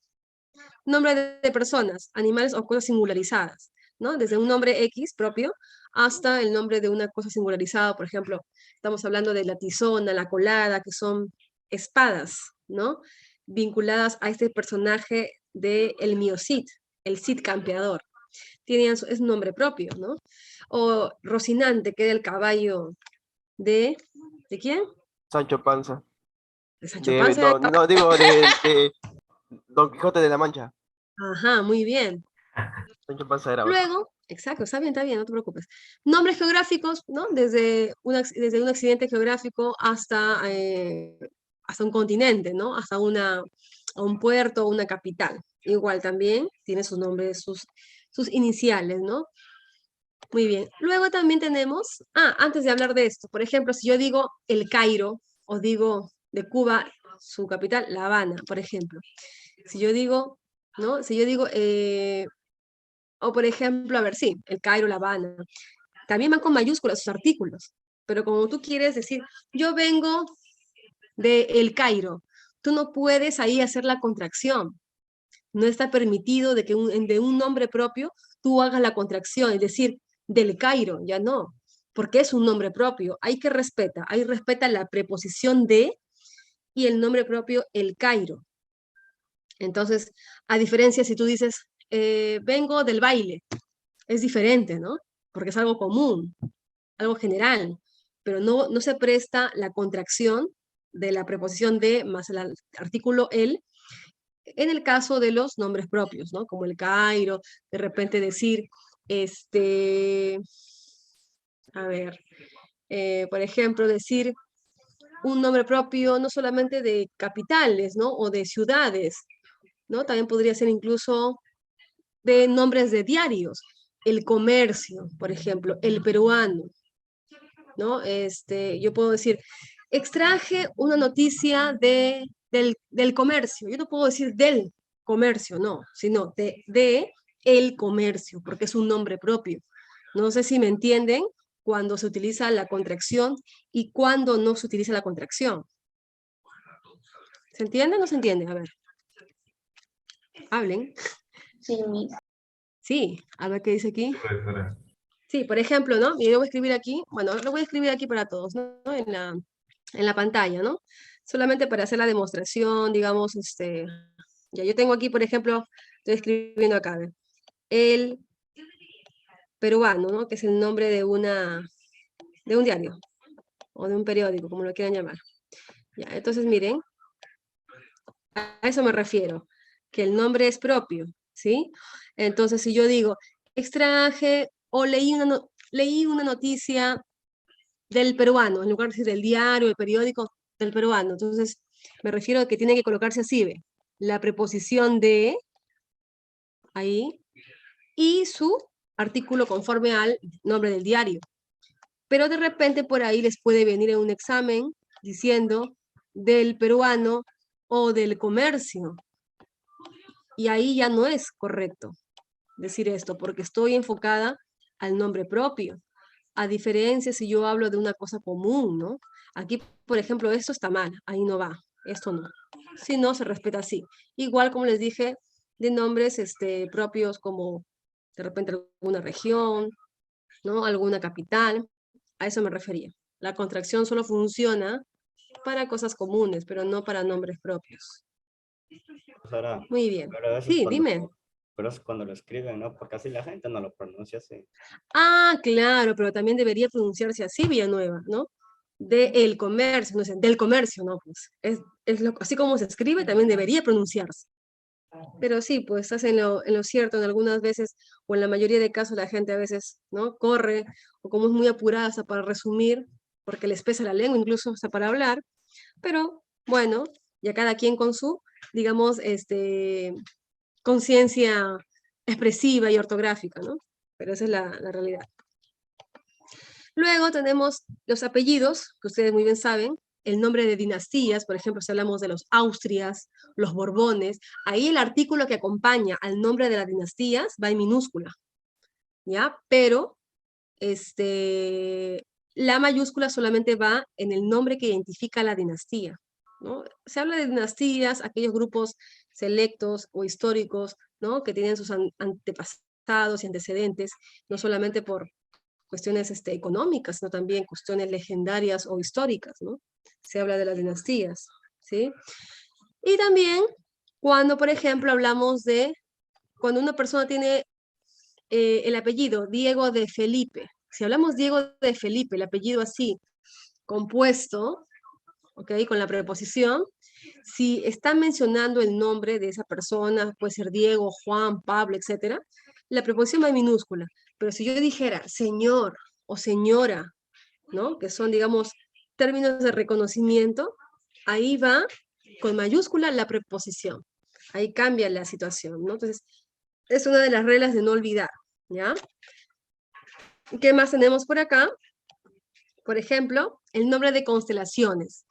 Speaker 2: nombre de personas, animales o cosas singularizadas, ¿no? Desde un nombre X propio hasta el nombre de una cosa singularizada, por ejemplo, estamos hablando de la tizona, la colada, que son espadas, ¿no? Vinculadas a este personaje de el Miocid, el Cid campeador. Es un nombre propio, ¿no? O Rocinante, que era el caballo ¿de quién?
Speaker 4: Sancho Panza.
Speaker 2: De Sancho Panza.
Speaker 4: No, digo, de Don Quijote de la Mancha.
Speaker 2: Ajá, muy bien.
Speaker 4: Sancho Panza era otro.
Speaker 2: Luego, exacto, está bien, no te preocupes. Nombres geográficos, ¿no? Desde un accidente geográfico hasta un continente, ¿no? Hasta un puerto, una capital. Igual también tiene sus nombres, sus iniciales, ¿no? Muy bien. Luego también tenemos, antes de hablar de esto, por ejemplo, si yo digo El Cairo, o digo de Cuba, su capital, La Habana, por ejemplo. Si yo digo, ¿no? Si yo digo, o por ejemplo, a ver, sí, El Cairo, La Habana. También van con mayúsculas sus artículos. Pero como tú quieres decir, yo vengo de El Cairo, tú no puedes ahí hacer la contracción. No está permitido de que de un nombre propio tú hagas la contracción, es decir, del Cairo, ya no, porque es un nombre propio. Ahí respeta la preposición de y el nombre propio El Cairo. Entonces, a diferencia si tú dices, vengo del baile, es diferente, ¿no? Porque es algo común, algo general, pero no se presta la contracción de la preposición de más el artículo el en el caso de los nombres propios, ¿no? Como el Cairo, de repente decir, a ver, por ejemplo, decir un nombre propio no solamente de capitales, ¿no? O de ciudades, ¿no? También podría ser incluso de nombres de diarios. El Comercio, por ejemplo, El Peruano, ¿no? Yo puedo decir, extraje una noticia del comercio. Yo no puedo decir del comercio, no, sino de el comercio, porque es un nombre propio. No sé si me entienden cuando se utiliza la contracción y cuando no se utiliza la contracción. ¿Se entiende o no se entiende? A ver. Hablen.
Speaker 3: Sí, Miss.
Speaker 2: Sí, a ver qué dice aquí.
Speaker 5: Sí, profesora.
Speaker 2: Sí, por ejemplo, ¿no? Y yo voy a escribir aquí, bueno, lo voy a escribir aquí para todos, ¿no? En la pantalla, ¿no? Solamente para hacer la demostración, digamos, ya yo tengo aquí, por ejemplo, estoy escribiendo acá, ¿ve? El Peruano, ¿no? Que es el nombre de un diario, o de un periódico, como lo quieran llamar. Ya, entonces miren, a eso me refiero, que el nombre es propio, ¿sí? Entonces, si yo digo, extraje o leí una noticia del peruano, en lugar de decir del diario, el periódico, del peruano. Entonces, Me refiero a que tiene que colocarse así, ¿ve? La preposición de, ahí, y su artículo conforme al nombre del diario. Pero de repente por ahí les puede venir en un examen diciendo del peruano o del comercio. Y ahí ya no es correcto decir esto, porque estoy enfocada al nombre propio. A diferencia si yo hablo de una cosa común, ¿no? Aquí, por ejemplo, esto está mal, ahí no va, esto no. Si no, se respeta así. Igual como les dije, de nombres propios como de repente alguna región, ¿no? Alguna capital, a eso me refería. La contracción solo funciona para cosas comunes, pero no para nombres propios.
Speaker 7: Ahora,
Speaker 2: Muy bien.
Speaker 7: pero eso es
Speaker 2: Sí,
Speaker 7: cuando,
Speaker 2: dime.
Speaker 7: pero eso es cuando lo escriben, ¿no? Porque así la gente no lo pronuncia así.
Speaker 2: Ah, claro, pero también debería pronunciarse así Villanueva, ¿no? De el comercio, no sé, del comercio, ¿no? Pues así como se escribe, también debería pronunciarse. Pero sí, pues estás en lo cierto, en algunas veces, o en la mayoría de casos, la gente a veces, ¿no? Corre, o como es muy apurada hasta para resumir, porque les pesa la lengua incluso hasta para hablar, pero bueno, ya cada quien con su, digamos, conciencia expresiva y ortográfica, ¿no? Pero esa es la realidad. Luego tenemos los apellidos, que ustedes muy bien saben, el nombre de dinastías, por ejemplo, si hablamos de los Austrias, los Borbones, ahí el artículo que acompaña al nombre de las dinastías va en minúscula, ¿ya? Pero la mayúscula solamente va en el nombre que identifica la dinastía, ¿no? Se habla de dinastías, aquellos grupos selectos o históricos, ¿no? Que tienen sus antepasados y antecedentes, no solamente por cuestiones económicas, sino también cuestiones legendarias o históricas, ¿no? Se habla de las dinastías, ¿sí? Y también cuando, por ejemplo, hablamos de cuando una persona tiene el apellido Diego de Felipe. Si hablamos Diego de Felipe, el apellido así, compuesto, ¿ok? Con la preposición, si está mencionando el nombre de esa persona, puede ser Diego, Juan, Pablo, etc., la preposición va en minúscula. Pero si yo dijera señor o señora, ¿no? Que son, digamos, términos de reconocimiento, ahí va con mayúscula la preposición. Ahí cambia la situación, ¿no? Entonces, es una de las reglas de no olvidar, ¿ya? ¿Qué más tenemos por acá? Por ejemplo, el nombre de constelaciones.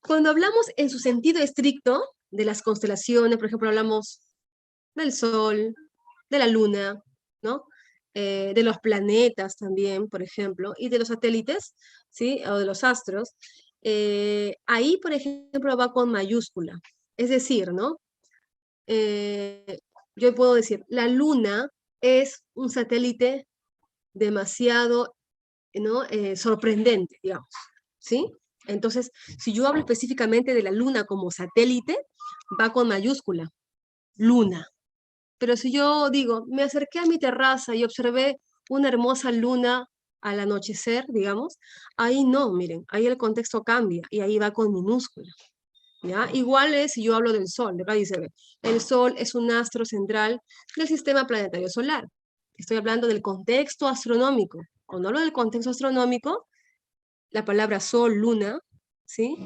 Speaker 2: Cuando hablamos en su sentido estricto de las constelaciones, por ejemplo, hablamos del Sol, de la Luna, ¿no? De los planetas también, por ejemplo, y de los satélites, ¿sí? O de los astros. Ahí, por ejemplo, va con mayúscula. Es decir, ¿no? Yo puedo decir, la Luna es un satélite demasiado, ¿no? Sorprendente, digamos, ¿sí? Entonces, si yo hablo específicamente de la Luna como satélite, va con mayúscula, Luna. Pero si yo digo, me acerqué a mi terraza y observé una hermosa luna al anochecer, digamos, ahí no, miren, ahí el contexto cambia y ahí va con minúscula, ¿ya? Igual es si yo hablo del Sol, de acá dice, ve, el Sol es un astro central del sistema planetario solar. Estoy hablando del contexto astronómico. Cuando hablo del contexto astronómico, la palabra Sol, Luna, ¿sí?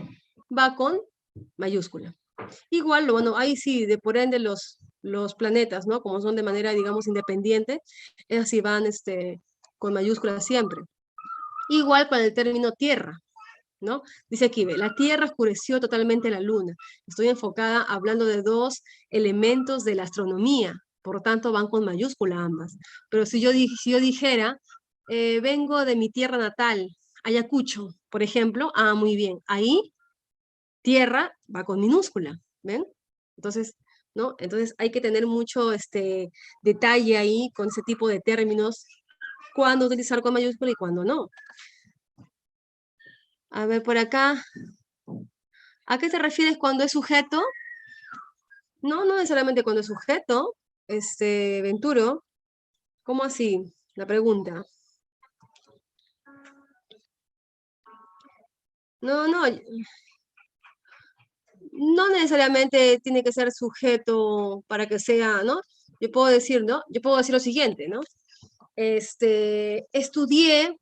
Speaker 2: Va con mayúscula. Igual, bueno, ahí sí, de por ende los planetas, ¿no? Como son de manera, digamos, independiente, es así, van con mayúsculas siempre. Igual con el término Tierra, ¿no? Dice aquí, ve, la Tierra oscureció totalmente la Luna. Estoy enfocada hablando de dos elementos de la astronomía, por lo tanto van con mayúscula ambas. Pero si yo dijera, vengo de mi tierra natal, Ayacucho, por ejemplo, muy bien, ahí Tierra va con minúscula, ¿ven? Entonces, ¿no? Entonces hay que tener mucho detalle ahí con ese tipo de términos, cuándo utilizar con mayúscula y cuándo no. A ver, por acá, ¿a qué te refieres cuando es sujeto? No, no necesariamente cuando es sujeto, Venturo. ¿Cómo así? La pregunta. No, no, no necesariamente tiene que ser sujeto para que sea, ¿no? Yo puedo decir, ¿no? Yo puedo decir lo siguiente, ¿no? Estudié,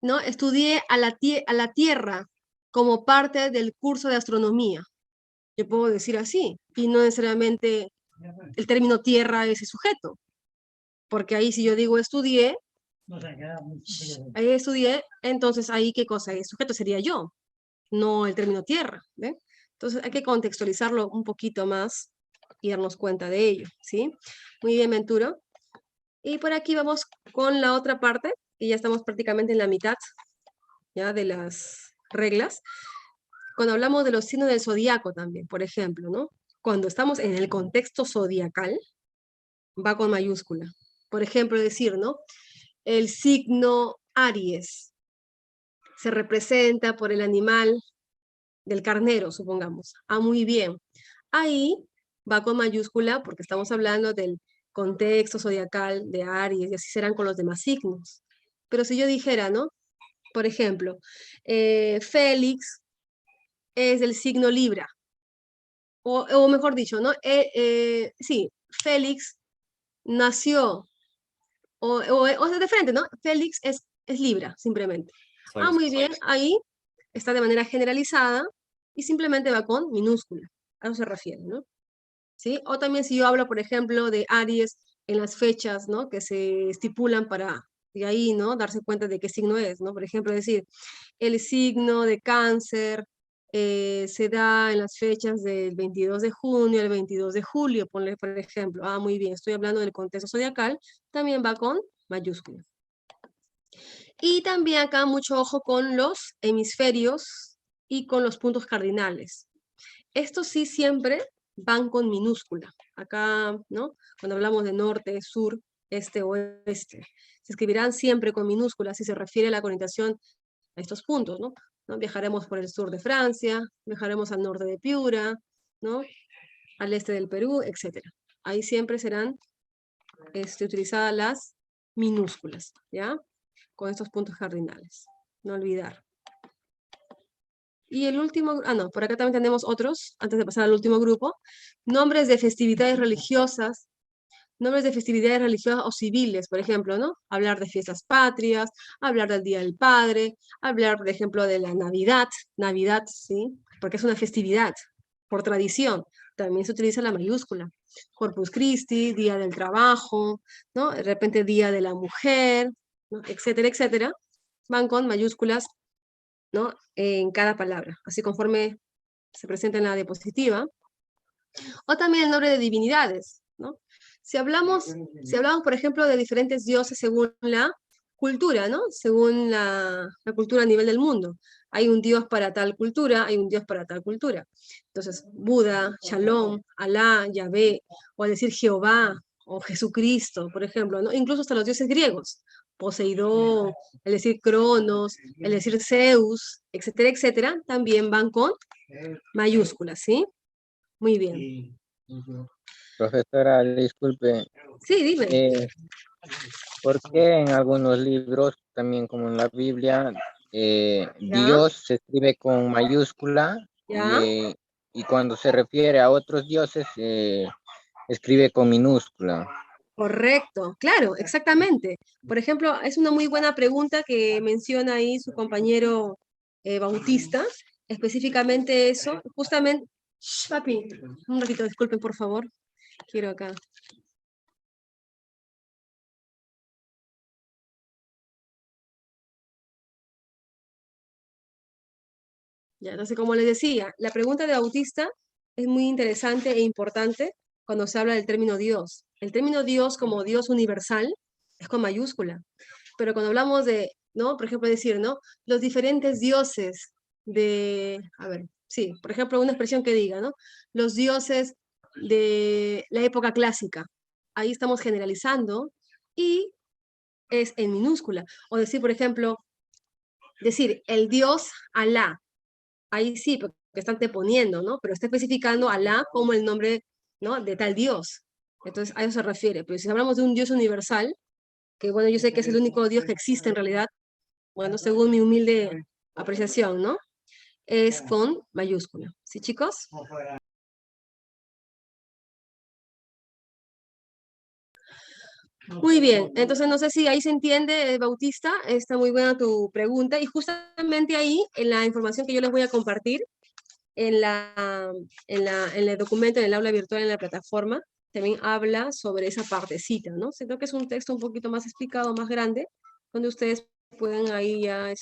Speaker 2: ¿no? Estudié a la tierra como parte del curso de astronomía. Yo puedo decir así, y no necesariamente el término tierra es el sujeto, porque ahí si yo digo estudié, entonces ahí qué cosa, el sujeto sería yo, no el término tierra, ¿ve? Entonces hay que contextualizarlo un poquito más y darnos cuenta de ello, ¿sí? Muy bien, Venturo. Y por aquí vamos con la otra parte, y ya estamos prácticamente en la mitad, ya, de las reglas. Cuando hablamos de los signos del zodiaco también, por ejemplo, ¿no? Cuando estamos en el contexto zodiacal, va con mayúscula. Por ejemplo, decir, ¿no? El signo Aries se representa por el animal del carnero, supongamos. Ah, muy bien. Ahí va con mayúscula porque estamos hablando del contexto zodiacal de Aries y así serán con los demás signos. Pero si yo dijera, ¿no? Por ejemplo, Félix es del signo Libra. O mejor dicho, ¿no? Sí, Félix nació, o sea, de frente, ¿no? Félix es Libra, simplemente. Ah, muy bien, ahí está de manera generalizada y simplemente va con minúscula. A eso se refiere, ¿no? ¿Sí? O también si yo hablo, por ejemplo, de Aries en las fechas, ¿no? Que se estipulan para, de ahí, ¿no? Darse cuenta de qué signo es, ¿no? Por ejemplo, decir, el signo de Cáncer se da en las fechas del 22 de junio al 22 de julio, ponle por ejemplo. Ah, muy bien, estoy hablando del contexto zodiacal, también va con mayúscula. Y también acá mucho ojo con los hemisferios y con los puntos cardinales. Estos sí siempre van con minúscula. Acá, ¿no? Cuando hablamos de norte, sur, este, oeste, se escribirán siempre con minúsculas si se refiere a la connotación a estos puntos, ¿no? Viajaremos por el sur de Francia, viajaremos al norte de Piura, ¿no? Al este del Perú, etc. Ahí siempre serán utilizadas las minúsculas, ¿ya? Con estos puntos cardinales. No olvidar. Y el último, no, por acá también tenemos otros, antes de pasar al último grupo, nombres de festividades religiosas o civiles, por ejemplo, ¿no? Hablar de fiestas patrias, hablar del Día del Padre, hablar, por ejemplo, de la Navidad, ¿sí? Porque es una festividad, por tradición, también se utiliza la mayúscula. Corpus Christi, Día del Trabajo, ¿no? De repente Día de la Mujer, ¿no? Etcétera, etcétera, van con mayúsculas, ¿no? En cada palabra, así conforme se presenta en la diapositiva. O también el nombre de divinidades, ¿no? Si hablamos, por ejemplo, de diferentes dioses según la cultura, ¿no? Según la cultura a nivel del mundo. Hay un dios para tal cultura, hay un dios para tal cultura. Entonces, Buda, Shalom, Alá, Yahvé, o al decir Jehová, o Jesucristo, por ejemplo, ¿no? Incluso hasta los dioses griegos. Poseidón, el decir Cronos, el decir Zeus, etcétera, etcétera, también van con mayúsculas, ¿sí? Muy bien.
Speaker 6: Profesora, disculpe,
Speaker 2: Sí, dime.
Speaker 6: ¿por qué en algunos libros, también como en la Biblia,
Speaker 2: ¿Ya?
Speaker 6: Dios se escribe con mayúscula
Speaker 2: ¿Ya?
Speaker 6: y cuando se refiere a otros dioses, escribe con minúscula?
Speaker 2: Correcto, claro, exactamente. Por ejemplo, es una muy buena pregunta que menciona ahí su compañero Bautista, específicamente eso, justamente. Shh, papi, un ratito, disculpen, por favor. Quiero acá. Ya, entonces, como les decía, la pregunta de Bautista es muy interesante e importante cuando se habla del término Dios. El término Dios como Dios universal es con mayúscula. Pero cuando hablamos de, ¿no? Por ejemplo, decir, ¿no? Los diferentes dioses de, a ver, sí, por ejemplo, una expresión que diga, ¿no? Los dioses de la época clásica. Ahí estamos generalizando y es en minúscula. O decir, por ejemplo, decir el dios Alá. Ahí sí, porque están te poniendo, ¿no? Pero está especificando Alá como el nombre, ¿no? De tal dios. Entonces, a eso se refiere. Pero si hablamos de un dios universal, que bueno, yo sé que es el único Dios que existe en realidad, bueno, según mi humilde apreciación, ¿no? Es con mayúscula. ¿Sí, chicos? Muy bien, entonces no sé si ahí se entiende, Bautista, está muy buena tu pregunta, y justamente ahí, en la información que yo les voy a compartir, en el documento, en el aula virtual, en la plataforma, también habla sobre esa partecita, ¿no? Siento que es un texto un poquito más explicado, más grande, donde ustedes pueden ahí ya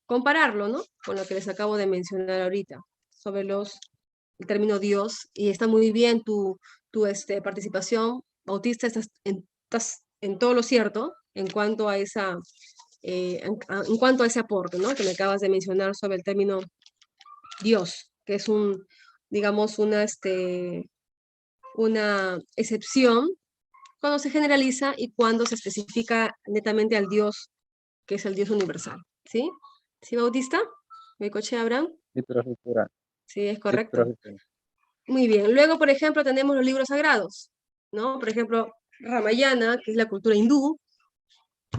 Speaker 2: compararlo, ¿no? Con lo que les acabo de mencionar ahorita, sobre el término Dios, y está muy bien tu participación, Bautista, estás en todo lo cierto en cuanto a en cuanto a ese aporte, ¿no? Que me acabas de mencionar sobre el término Dios, que es digamos, una excepción cuando se generaliza y cuando se especifica netamente al Dios, que es el Dios universal, ¿sí? ¿Sí, Bautista? ¿Me coche, Abraham?
Speaker 6: Sí, profesora.
Speaker 2: Sí, es
Speaker 6: Sí,
Speaker 2: correcto.
Speaker 6: profesora.
Speaker 2: Muy bien. Luego, por ejemplo, tenemos los libros sagrados, ¿no? Por ejemplo, Ramayana, que es la cultura hindú,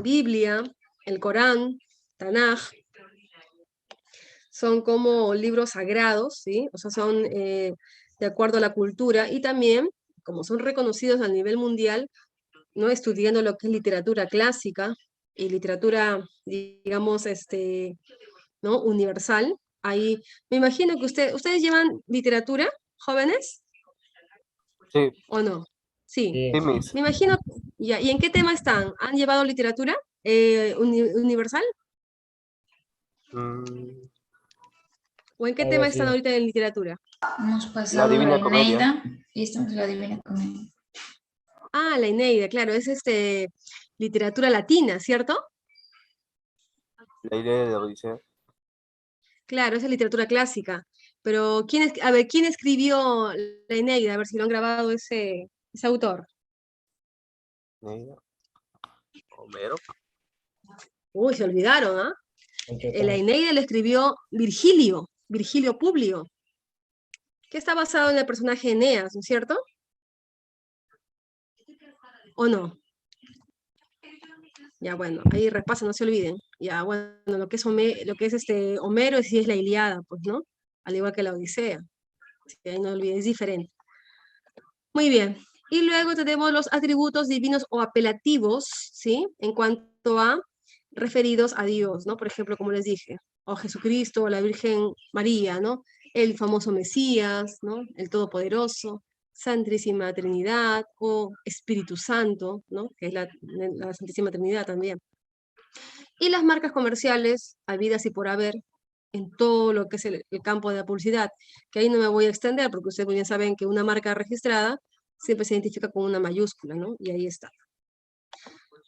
Speaker 2: Biblia, el Corán, Tanaj, son como libros sagrados, ¿sí? O sea, son de acuerdo a la cultura, y también, como son reconocidos a nivel mundial, ¿no? Estudiando lo que es literatura clásica y literatura, digamos, ¿no? Universal. Ahí, me imagino que ustedes llevan literatura, jóvenes,
Speaker 4: Sí,
Speaker 2: ¿o no? Sí.
Speaker 4: sí, Miss.
Speaker 2: Me imagino, ya, ¿y en qué tema están? ¿Han llevado literatura universal?
Speaker 4: Mm,
Speaker 2: ¿O en qué
Speaker 8: Algo
Speaker 2: tema están
Speaker 8: así.
Speaker 2: ahorita en literatura?
Speaker 3: Hemos
Speaker 4: la
Speaker 3: pasado la
Speaker 4: Divina Comedia.
Speaker 3: Eneida y estamos en la Divina Comedia.
Speaker 2: Ah, la Eneida, claro, es literatura latina, ¿cierto?
Speaker 4: La idea de la Odisea.
Speaker 2: Claro, esa es literatura clásica. Pero, a ver, ¿quién escribió la Eneida? A ver si lo han grabado ese autor.
Speaker 4: Neida, Homero.
Speaker 2: Uy, se olvidaron, ¿ah?
Speaker 8: Mucho
Speaker 2: La
Speaker 8: tanto.
Speaker 2: Eneida la escribió Virgilio Publio, que está basado en el personaje Eneas, ¿no es cierto? ¿O no? Ya, bueno, ahí repasa, no se olviden. Ya, bueno, lo que es, Homero sí es la Ilíada, pues, ¿no? Al igual que la Odisea. Así que ahí no olviden, es diferente. Muy bien. Y luego tenemos los atributos divinos o apelativos, ¿sí? En cuanto a referidos a Dios, ¿no? Por ejemplo, como les dije, o Jesucristo, o la Virgen María, ¿no? El famoso Mesías, ¿no? El Todopoderoso, Santísima Trinidad, o Espíritu Santo, ¿no? Que es la Santísima Trinidad también. Y las marcas comerciales, habidas y por haber, en todo lo que es el campo de la publicidad, que ahí no me voy a extender, porque ustedes muy bien saben que una marca registrada siempre se identifica con una mayúscula, ¿no? Y ahí está.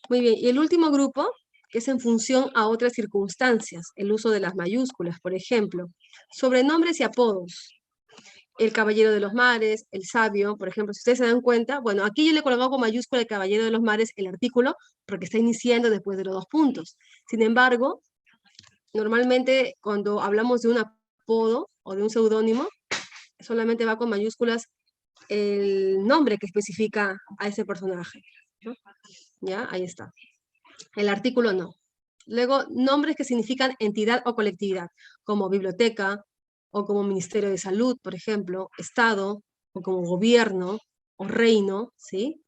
Speaker 2: Muy bien, y el último grupo, que es en función a otras circunstancias, el uso de las mayúsculas, por ejemplo, sobrenombres y apodos. El Caballero de los Mares, el Sabio, por ejemplo, si ustedes se dan cuenta, bueno, aquí yo le he colocado con mayúscula el Caballero de los Mares el artículo, porque está iniciando después de los 2 puntos. Sin embargo, normalmente cuando hablamos de un apodo o de un seudónimo, solamente va con mayúsculas el nombre que especifica a ese personaje, ¿no? ¿Ya? Ahí está. El artículo no. Luego, nombres que significan entidad o colectividad, como biblioteca, o como Ministerio de Salud, por ejemplo, Estado, o como gobierno, o reino, ¿sí?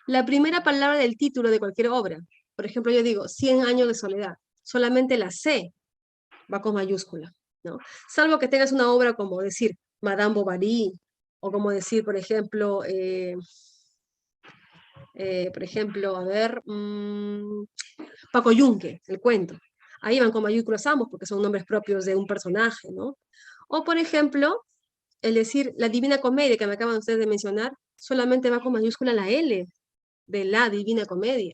Speaker 2: La primera palabra del título de cualquier obra, por ejemplo, yo digo 100 años de soledad, solamente la C va con mayúscula, ¿no? Salvo que tengas una obra como decir Madame Bovary, o como decir, por ejemplo, a ver, Paco Yunque, el cuento. Ahí van con mayúsculas ambos porque son nombres propios de un personaje, ¿no? O, por ejemplo, el decir la Divina Comedia que me acaban ustedes de mencionar, solamente va con mayúscula la L de la Divina Comedia.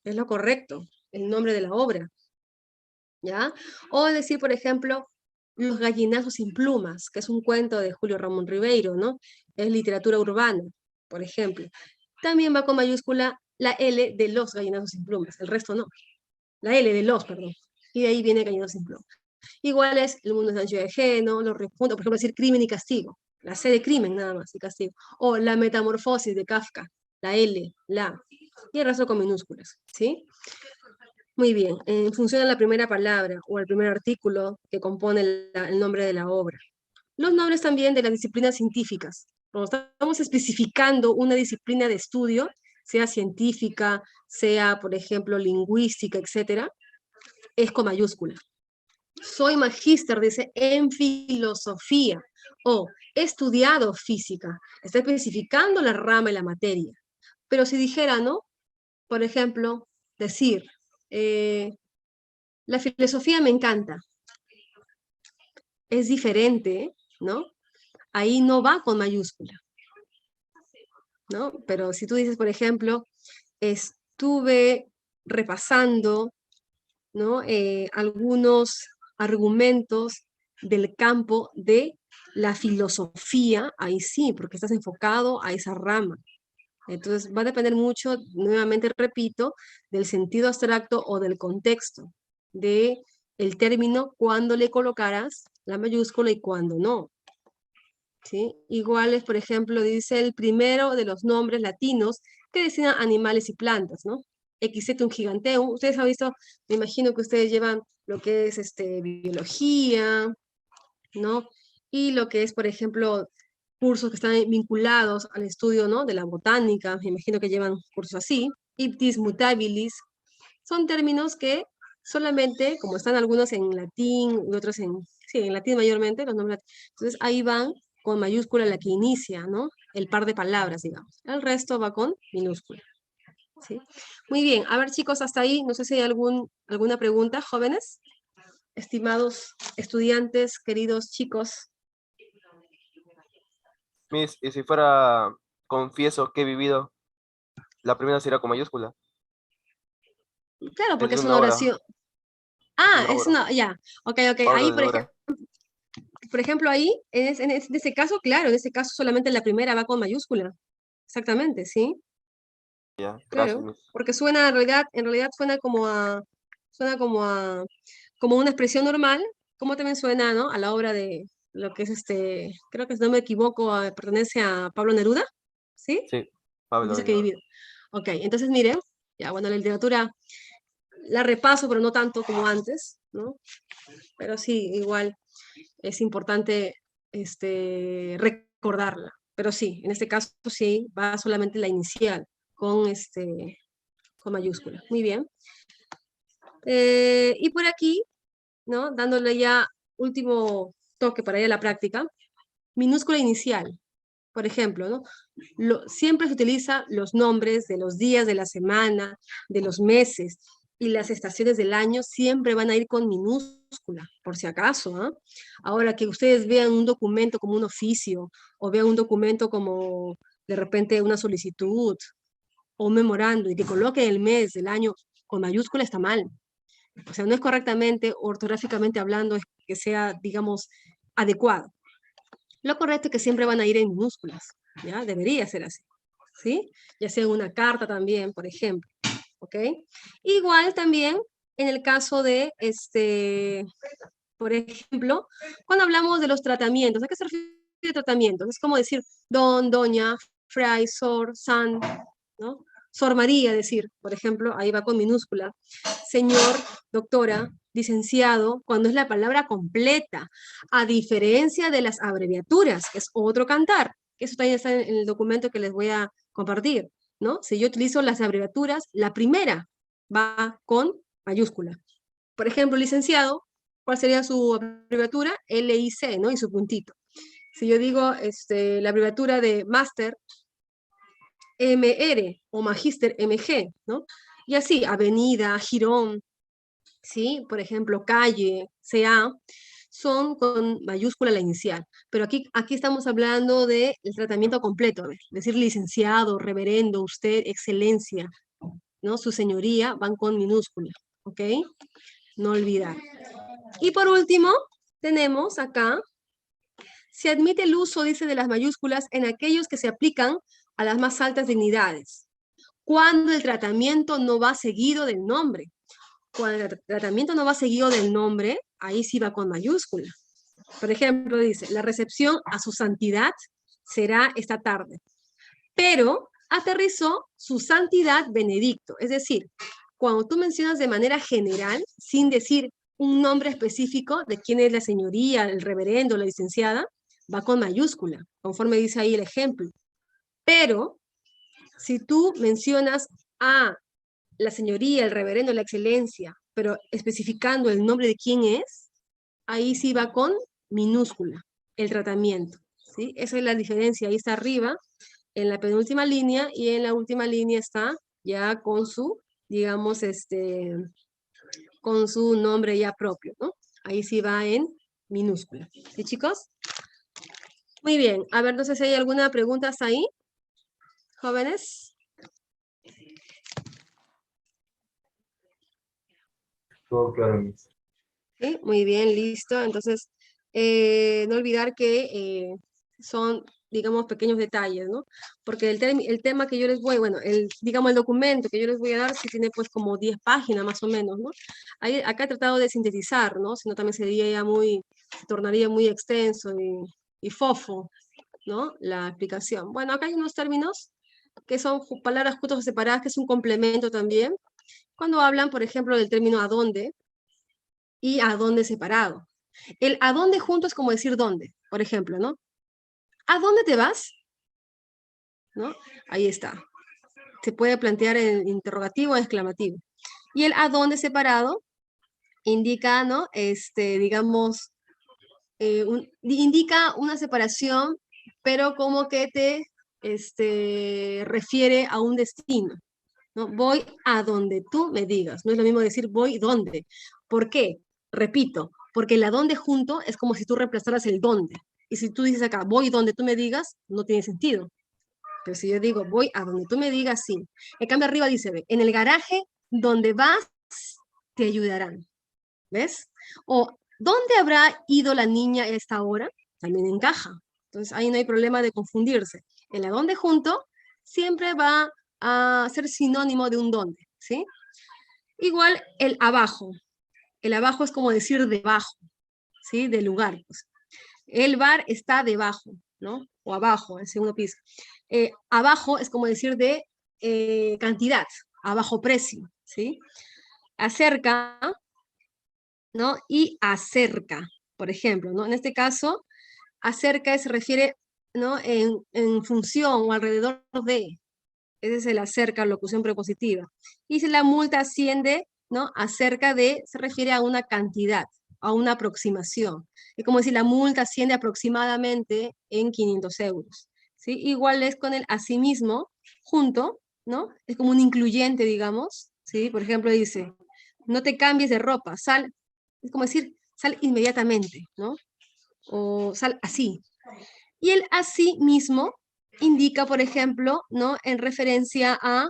Speaker 2: Es lo correcto, el nombre de la obra, ¿ya? O decir, por ejemplo, Los gallinazos sin plumas, que es un cuento de Julio Ramón Ribeiro, ¿no? Es literatura urbana, por ejemplo. También va con mayúscula la L de Los gallinazos sin plumas, el resto no. La L de los, perdón. Y de ahí viene gallinazos sin plumas. Igual es El mundo es ancho y ajeno, los repuntos, por ejemplo, decir crimen y castigo. La C de crimen nada más y castigo. O la metamorfosis de Kafka, la L, la, y el resto con minúsculas, ¿sí? Muy bien, en función de la primera palabra o el primer artículo que compone el nombre de la obra. Los nombres también de las disciplinas científicas. Cuando estamos especificando una disciplina de estudio, sea científica, sea, por ejemplo, lingüística, etcétera, es con mayúscula. Soy magíster, dice, en filosofía, o he estudiado física, está especificando la rama y la materia. Pero si dijera, ¿no? Por ejemplo, decir, la filosofía me encanta, es diferente, ¿no? Ahí no va con mayúscula, ¿no? Pero si tú dices, por ejemplo, estuve repasando, ¿no? Algunos argumentos del campo de la filosofía, ahí sí, porque estás enfocado a esa rama. Entonces va a depender mucho, nuevamente repito, del sentido abstracto o del contexto, de el término, cuándo le colocarás la mayúscula y cuándo no. ¿Sí? Igual es, por ejemplo, dice el primero de los nombres latinos que designan animales y plantas, ¿no? Equisetum giganteum. Ustedes han visto, me imagino que ustedes llevan lo que es biología, ¿no? Y lo que es, por ejemplo, cursos que están vinculados al estudio, ¿no? De la botánica, me imagino que llevan cursos así. Iptis mutabilis. Son términos que solamente, como están algunos en latín y otros en latín mayormente, los nombres latinos, entonces ahí van con mayúscula la que inicia, ¿no? El par de palabras, digamos. El resto va con minúscula. ¿Sí? Muy bien, a ver chicos, hasta ahí, no sé si hay alguna pregunta, jóvenes, estimados estudiantes, queridos chicos.
Speaker 4: Miss, y si fuera confieso que he vivido, la primera sería con mayúscula.
Speaker 2: Claro, porque
Speaker 4: Es
Speaker 2: es
Speaker 4: una
Speaker 2: una
Speaker 4: hora.
Speaker 2: oración.
Speaker 4: Es
Speaker 2: Ah,
Speaker 4: una
Speaker 2: es
Speaker 4: obra.
Speaker 2: una, ya, ok,
Speaker 4: Pablo
Speaker 2: ahí
Speaker 4: de Dora.
Speaker 2: por ejemplo, ahí, en ese caso, claro, en ese caso solamente la primera va con mayúscula. Exactamente, ¿sí?
Speaker 4: Ya, gracias,
Speaker 2: Claro,
Speaker 4: Miss.
Speaker 2: porque suena, en realidad como una expresión normal, como también suena, ¿no? A la obra de lo que es creo que si no me equivoco, pertenece a Pablo Neruda, ¿sí?
Speaker 4: Sí, Pablo
Speaker 2: Dice
Speaker 4: de
Speaker 2: que he
Speaker 4: Dora.
Speaker 2: vivido. Ok, entonces miren, ya bueno, la literatura la repaso, pero no tanto como antes, ¿no? Pero sí, igual es importante recordarla. Pero sí, en este caso sí, va solamente la inicial, con mayúscula. Muy bien. Y por aquí, ¿no? Dándole ya último toque para ir a la práctica, minúscula inicial. Por ejemplo, ¿no? Siempre se utiliza los nombres de los días de la semana, de los meses y las estaciones del año, siempre van a ir con minúscula, por si acaso. ¿Ah? Ahora, que ustedes vean un documento como un oficio, o vean un documento como de repente una solicitud o un memorando, y que coloquen el mes del año con mayúscula, está mal. O sea, no es correctamente, ortográficamente hablando, es que sea, digamos, adecuado. Lo correcto es que siempre van a ir en minúsculas, ¿ya? Debería ser así, ¿sí? Ya sea en una carta también, por ejemplo, ¿ok? Igual también en el caso de, por ejemplo, cuando hablamos de los tratamientos, ¿a qué se refiere tratamientos? Es como decir don, doña, fray, sor, san, ¿no? Sor María, decir, por ejemplo, ahí va con minúscula. Señor, doctora, licenciado, cuando es la palabra completa, a diferencia de las abreviaturas, que es otro cantar, que eso también está en el documento que les voy a compartir, ¿no? Si yo utilizo las abreviaturas, la primera va con mayúscula. Por ejemplo, licenciado, ¿cuál sería su abreviatura? LIC, ¿no? Y su puntito. Si yo digo la abreviatura de máster, MR o magíster MG, ¿no? Y así, avenida, jirón, ¿sí? Por ejemplo, calle, CA, son con mayúscula la inicial. Pero aquí estamos hablando del tratamiento completo, es decir, licenciado, reverendo, usted, excelencia, ¿no? Su señoría van con minúscula, ¿ok? No olvidar. Y por último, tenemos acá, se admite el uso, dice, de las mayúsculas en aquellos que se aplican a las más altas dignidades, cuando el tratamiento no va seguido del nombre. Cuando el tratamiento no va seguido del nombre, ahí sí va con mayúscula. Por ejemplo, dice, la recepción a su santidad será esta tarde, pero aterrizó su santidad Benedicto. Es decir, cuando tú mencionas de manera general, sin decir un nombre específico de quién es la señoría, el reverendo, la licenciada, va con mayúscula, conforme dice ahí el ejemplo. Pero Si tú mencionas a la señoría, el reverendo, la excelencia, pero especificando el nombre de quién es, ahí sí va con minúscula el tratamiento, ¿sí? Esa es la diferencia, ahí está arriba, en la penúltima línea, y en la última línea está ya con su, digamos, con su nombre ya propio, ¿no? Ahí sí va en minúscula, ¿sí, chicos? Muy bien, a ver, no sé si hay alguna pregunta hasta ahí, jóvenes.
Speaker 5: Todo claro, Miss.
Speaker 2: ¿Sí? Muy bien, listo. Entonces, no olvidar que son, digamos, pequeños detalles, ¿no? Porque el tema que yo les voy, bueno, digamos, el documento que yo les voy a dar sí tiene pues como 10 páginas más o menos, ¿no? Acá he tratado de sintetizar, ¿no? Si no también sería ya se tornaría muy extenso y fofo, ¿no? La explicación. Bueno, acá hay unos términos que son palabras juntas o separadas, que es un complemento también. Cuando hablan, por ejemplo, del término a dónde, y a dónde separado. El a dónde junto es como decir dónde, por ejemplo, ¿no? ¿A dónde te vas? ¿No? Ahí está. Se puede plantear en interrogativo o exclamativo. Y el a dónde separado indica, ¿no? Digamos, indica una separación, pero como que te refiere a un destino, ¿no? Voy a donde tú me digas. No es lo mismo decir voy dónde. ¿Por qué? Repito, porque el a dónde junto es como si tú reemplazaras el dónde. Y si tú dices acá, voy donde tú me digas, no tiene sentido. Pero si yo digo, voy a donde tú me digas, sí. En cambio arriba dice, ve, en el garaje donde vas, te ayudarán. ¿Ves? O, ¿dónde habrá ido la niña a esta hora? También encaja. Entonces ahí no hay problema de confundirse. El a dónde junto siempre va a ser sinónimo de un dónde, ¿sí? Igual el abajo. El abajo es como decir debajo, ¿sí? Del lugar. Pues. El bar está debajo, ¿no? O abajo, en segundo piso. Abajo es como decir de cantidad, a bajo precio, ¿sí? Acerca, ¿no? Y acerca, por ejemplo, ¿no? En este caso, acerca se refiere, ¿no? En función o alrededor de, ese es el acerca, locución prepositiva. Y si la multa asciende, ¿no? Acerca de, se refiere a una cantidad, a una aproximación. Es como decir, la multa asciende aproximadamente en 500 euros. ¿Sí? Igual es con el asimismo, junto, ¿no? Es como un incluyente, digamos. ¿Sí? Por ejemplo, dice, no te cambies de ropa, sal, es como decir, sal inmediatamente, ¿no? O sal así. Y el así mismo indica, por ejemplo, ¿no? En referencia a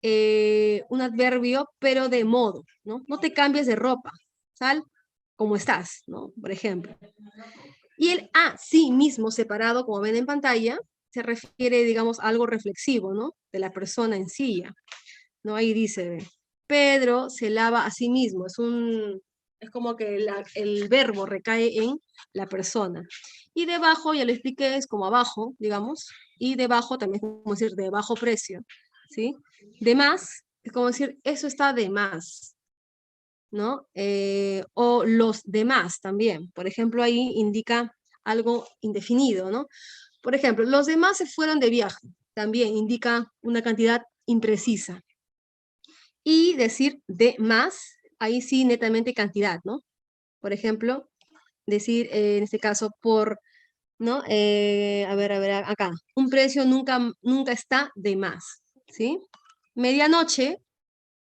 Speaker 2: un adverbio, pero de modo, ¿no? No te cambies de ropa, sal como estás, ¿no? Por ejemplo. Y el así mismo separado, como ven en pantalla, se refiere, digamos, a algo reflexivo, ¿no? De la persona en sí, ¿no? Ahí dice, Pedro se lava a sí mismo, es como que el verbo recae en la persona. Y debajo, ya lo expliqué, es como abajo, digamos, y debajo también es como decir de bajo precio, ¿sí? De más, es como decir, eso está de más, ¿no? O los demás también, por ejemplo, ahí indica algo indefinido, ¿no? Por ejemplo, los demás se fueron de viaje, también indica una cantidad imprecisa. Y decir de más, ahí sí netamente cantidad, ¿no? Por ejemplo, decir en este caso por, ¿no? A ver, acá. Un precio nunca está de más, ¿sí? Medianoche,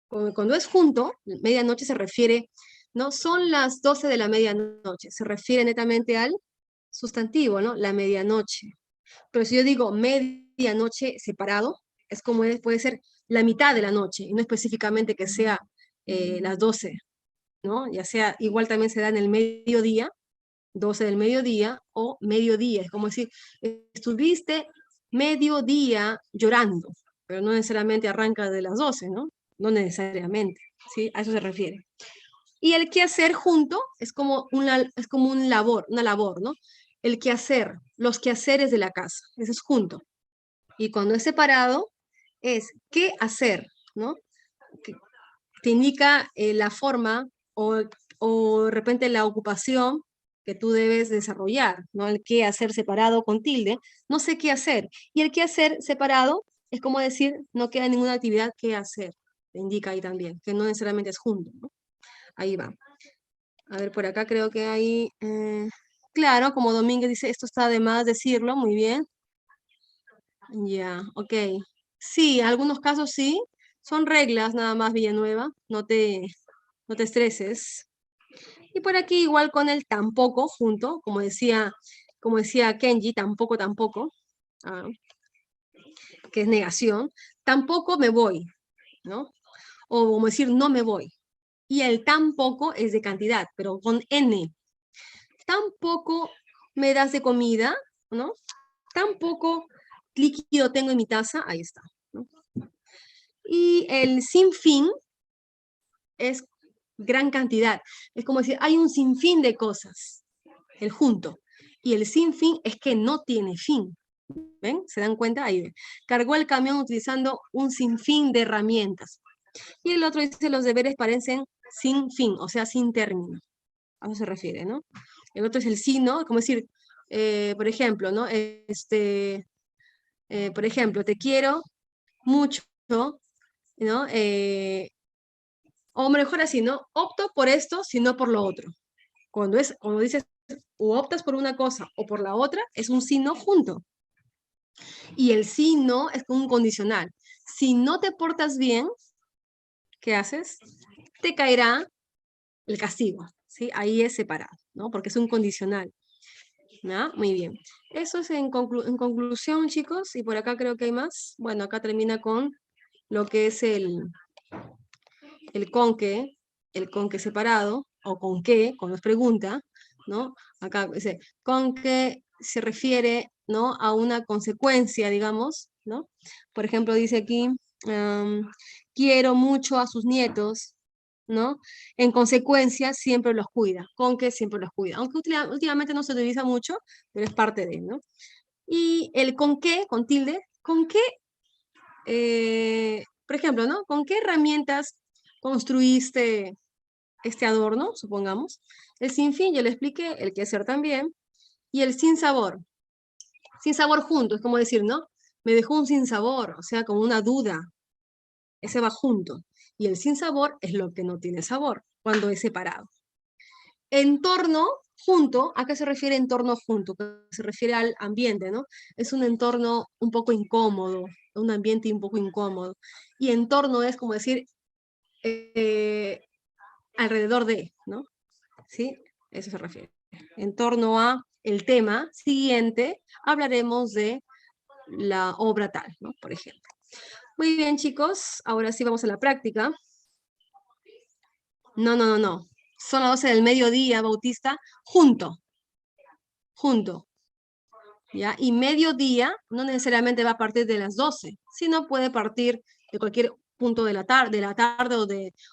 Speaker 2: cuando es junto, medianoche se refiere, ¿no? Son las 12 de la medianoche, se refiere netamente al sustantivo, ¿no? La medianoche. Pero si yo digo medianoche separado, es como puede ser la mitad de la noche, y no específicamente que sea las 12, ¿no? Ya sea, igual también se da en el mediodía, 12 del mediodía, o mediodía, es como decir, estuviste mediodía llorando, pero no necesariamente arranca de las 12, ¿no? No necesariamente, ¿sí? A eso se refiere. Y el quehacer junto es como una labor, ¿no? El quehacer, los quehaceres de la casa, eso es junto. Y cuando es separado, es qué hacer, ¿no? Que te indica la forma o de repente la ocupación que tú debes desarrollar, ¿no? El qué hacer separado con tilde, no sé qué hacer. Y el qué hacer separado es como decir, no queda ninguna actividad que hacer. Te indica ahí también, que no necesariamente es junto, ¿no? Ahí va. A ver, por acá creo que hay... claro, como Domínguez dice, esto está de más decirlo, muy bien. Ya, ok. Sí, en algunos casos sí. Son reglas nada más, Villanueva. No te estreses. Y por aquí igual con el tampoco junto, como decía Kenji, tampoco, tampoco, ah, que es negación. Tampoco me voy, ¿no? O como decir no me voy. Y el tampoco es de cantidad, pero con N. Tampoco me das de comida, ¿no? Tampoco líquido tengo en mi taza, ahí está, ¿no? Y el sin fin es gran cantidad. Es como decir, hay un sinfín de cosas, el junto. Y el sin fin es que no tiene fin. ¿Ven? ¿Se dan cuenta? Ahí ven. Cargó el camión utilizando un sinfín de herramientas. Y el otro dice, los deberes parecen sin fin, o sea, sin término. A eso se refiere, ¿no? El otro es el sí, ¿no? Como decir, por ejemplo, ¿no? Por ejemplo, te quiero mucho, ¿no? O mejor así, ¿no? Opto por esto, sino por lo otro. Cuando dices, o optas por una cosa o por la otra, es un sí, no junto. Y el sí, no es un condicional. Si no te portas bien, ¿qué haces? Te caerá el castigo, ¿sí? Ahí es separado, ¿no? Porque es un condicional. ¿No? Muy bien. Eso es en conclusión, chicos, y por acá creo que hay más. Bueno, acá termina con lo que es el conque separado, o con qué, cuando es pregunta, ¿no? Acá dice, con qué se refiere, ¿no? A una consecuencia, digamos, ¿no? Por ejemplo, dice aquí, quiero mucho a sus nietos, ¿no? En consecuencia, siempre los cuida, con que siempre los cuida, aunque últimamente no se utiliza mucho, pero es parte de, ¿no? Y el con qué, con tilde, con qué, por ejemplo, ¿no? ¿Con qué herramientas construiste este adorno, supongamos? El sin fin, yo le expliqué, el que hacer también, y el sin sabor junto, es como decir, ¿no? Me dejó un sin sabor, o sea, como una duda, ese va junto. Y el sin sabor es lo que no tiene sabor, cuando es separado. Entorno junto, ¿a qué se refiere entorno junto? Se refiere al ambiente, ¿no? Es un entorno un poco incómodo, un ambiente un poco incómodo. Y entorno es como decir alrededor de, ¿no? ¿Sí? Eso se refiere. En torno a el tema siguiente, hablaremos de la obra tal, ¿no? Por ejemplo. Muy bien, chicos. Ahora sí vamos a la práctica. No. Son las 12 del mediodía, Bautista, junto. ¿Ya? Y mediodía no necesariamente va a partir de las 12, sino puede partir de cualquier punto de la tarde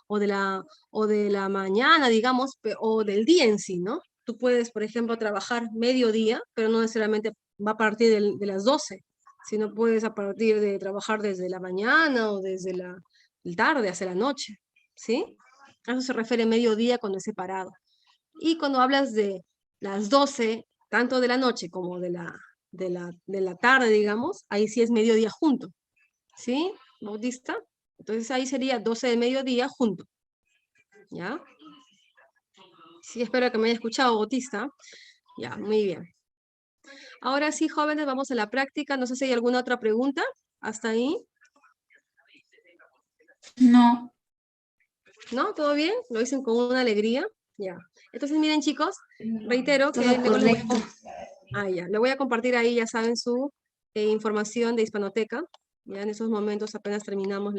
Speaker 2: o de la mañana, digamos, o del día en sí, ¿no? Tú puedes, por ejemplo, trabajar mediodía, pero no necesariamente va a partir de las 12, sino puedes a partir de trabajar desde la mañana o desde la tarde hacia la noche, ¿sí? A eso se refiere mediodía cuando es separado. Y cuando hablas de las 12, tanto de la noche como de la tarde, digamos, ahí sí es mediodía junto. ¿Sí, Bautista? Entonces ahí sería 12 de mediodía junto. ¿Ya? Sí, espero que me haya escuchado, Bautista. Ya, muy bien. Ahora sí, jóvenes, vamos a la práctica. No sé si hay alguna otra pregunta. ¿Hasta ahí?
Speaker 3: No,
Speaker 2: ¿No? ¿Todo bien? Lo dicen con una alegría. Ya. Entonces, miren, chicos, reitero que
Speaker 3: todo
Speaker 2: luego les voy a
Speaker 3: correcto.
Speaker 2: ya. Le voy a compartir ahí, ya saben, su información de Hispanoteca. Ya en esos momentos apenas terminamos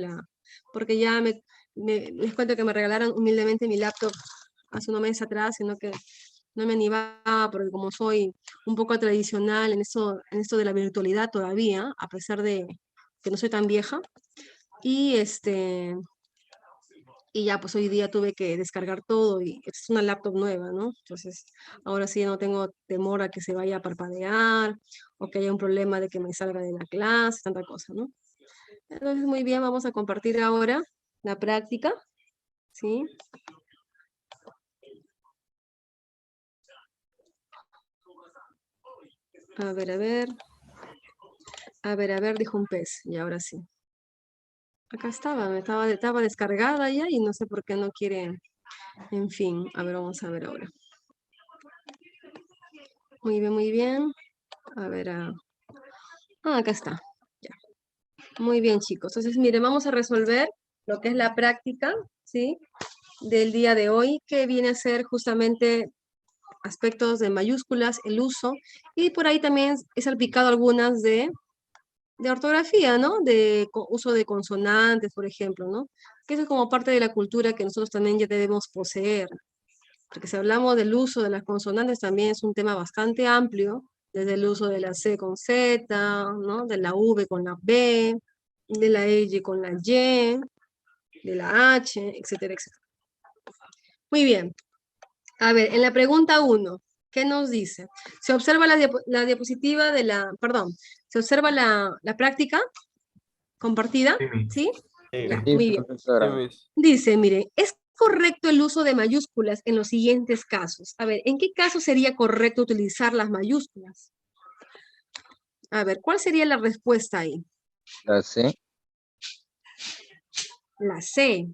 Speaker 2: porque ya les cuento que me regalaron humildemente mi laptop hace unos meses atrás, sino que no me animaba, porque como soy un poco tradicional en esto de la virtualidad todavía, a pesar de que no soy tan vieja, y y ya pues hoy día tuve que descargar todo y es una laptop nueva, ¿no? Entonces ahora sí ya no tengo temor a que se vaya a parpadear o que haya un problema de que me salga de la clase, tanta cosa, ¿no? Entonces muy bien, vamos a compartir ahora la práctica, ¿sí? A ver, A ver, dijo un pez. Y ahora sí. Acá estaba descargada ya y no sé por qué no quiere. En fin, a ver, vamos a ver ahora. Muy bien, muy bien. A ver, acá está. Ya. Muy bien, chicos. Entonces, miren, vamos a resolver lo que es la práctica, ¿sí? Del día de hoy, que viene a ser justamente aspectos de mayúsculas, el uso, y por ahí también he salpicado algunas de ortografía, ¿no? De uso de consonantes, por ejemplo, ¿no? Que eso es como parte de la cultura que nosotros también ya debemos poseer. Porque si hablamos del uso de las consonantes, también es un tema bastante amplio, desde el uso de la C con Z, ¿no? De la V con la B, de la Y con la Y, de la H, etcétera, etcétera. Muy bien. A ver, en la pregunta 1, ¿qué nos dice? Se observa la diapositiva de la, perdón, se observa la práctica compartida,
Speaker 5: Sí, Miss.
Speaker 2: ¿sí?
Speaker 7: Sí,
Speaker 2: Ya,
Speaker 6: Sí,
Speaker 2: muy bien.
Speaker 4: Sí,
Speaker 6: profesora.
Speaker 4: Miss.
Speaker 2: Dice, miren, es correcto el uso de mayúsculas en los siguientes casos. A ver, ¿en qué caso sería correcto utilizar las mayúsculas? A ver, ¿cuál sería la respuesta ahí?
Speaker 6: La C.
Speaker 2: La C.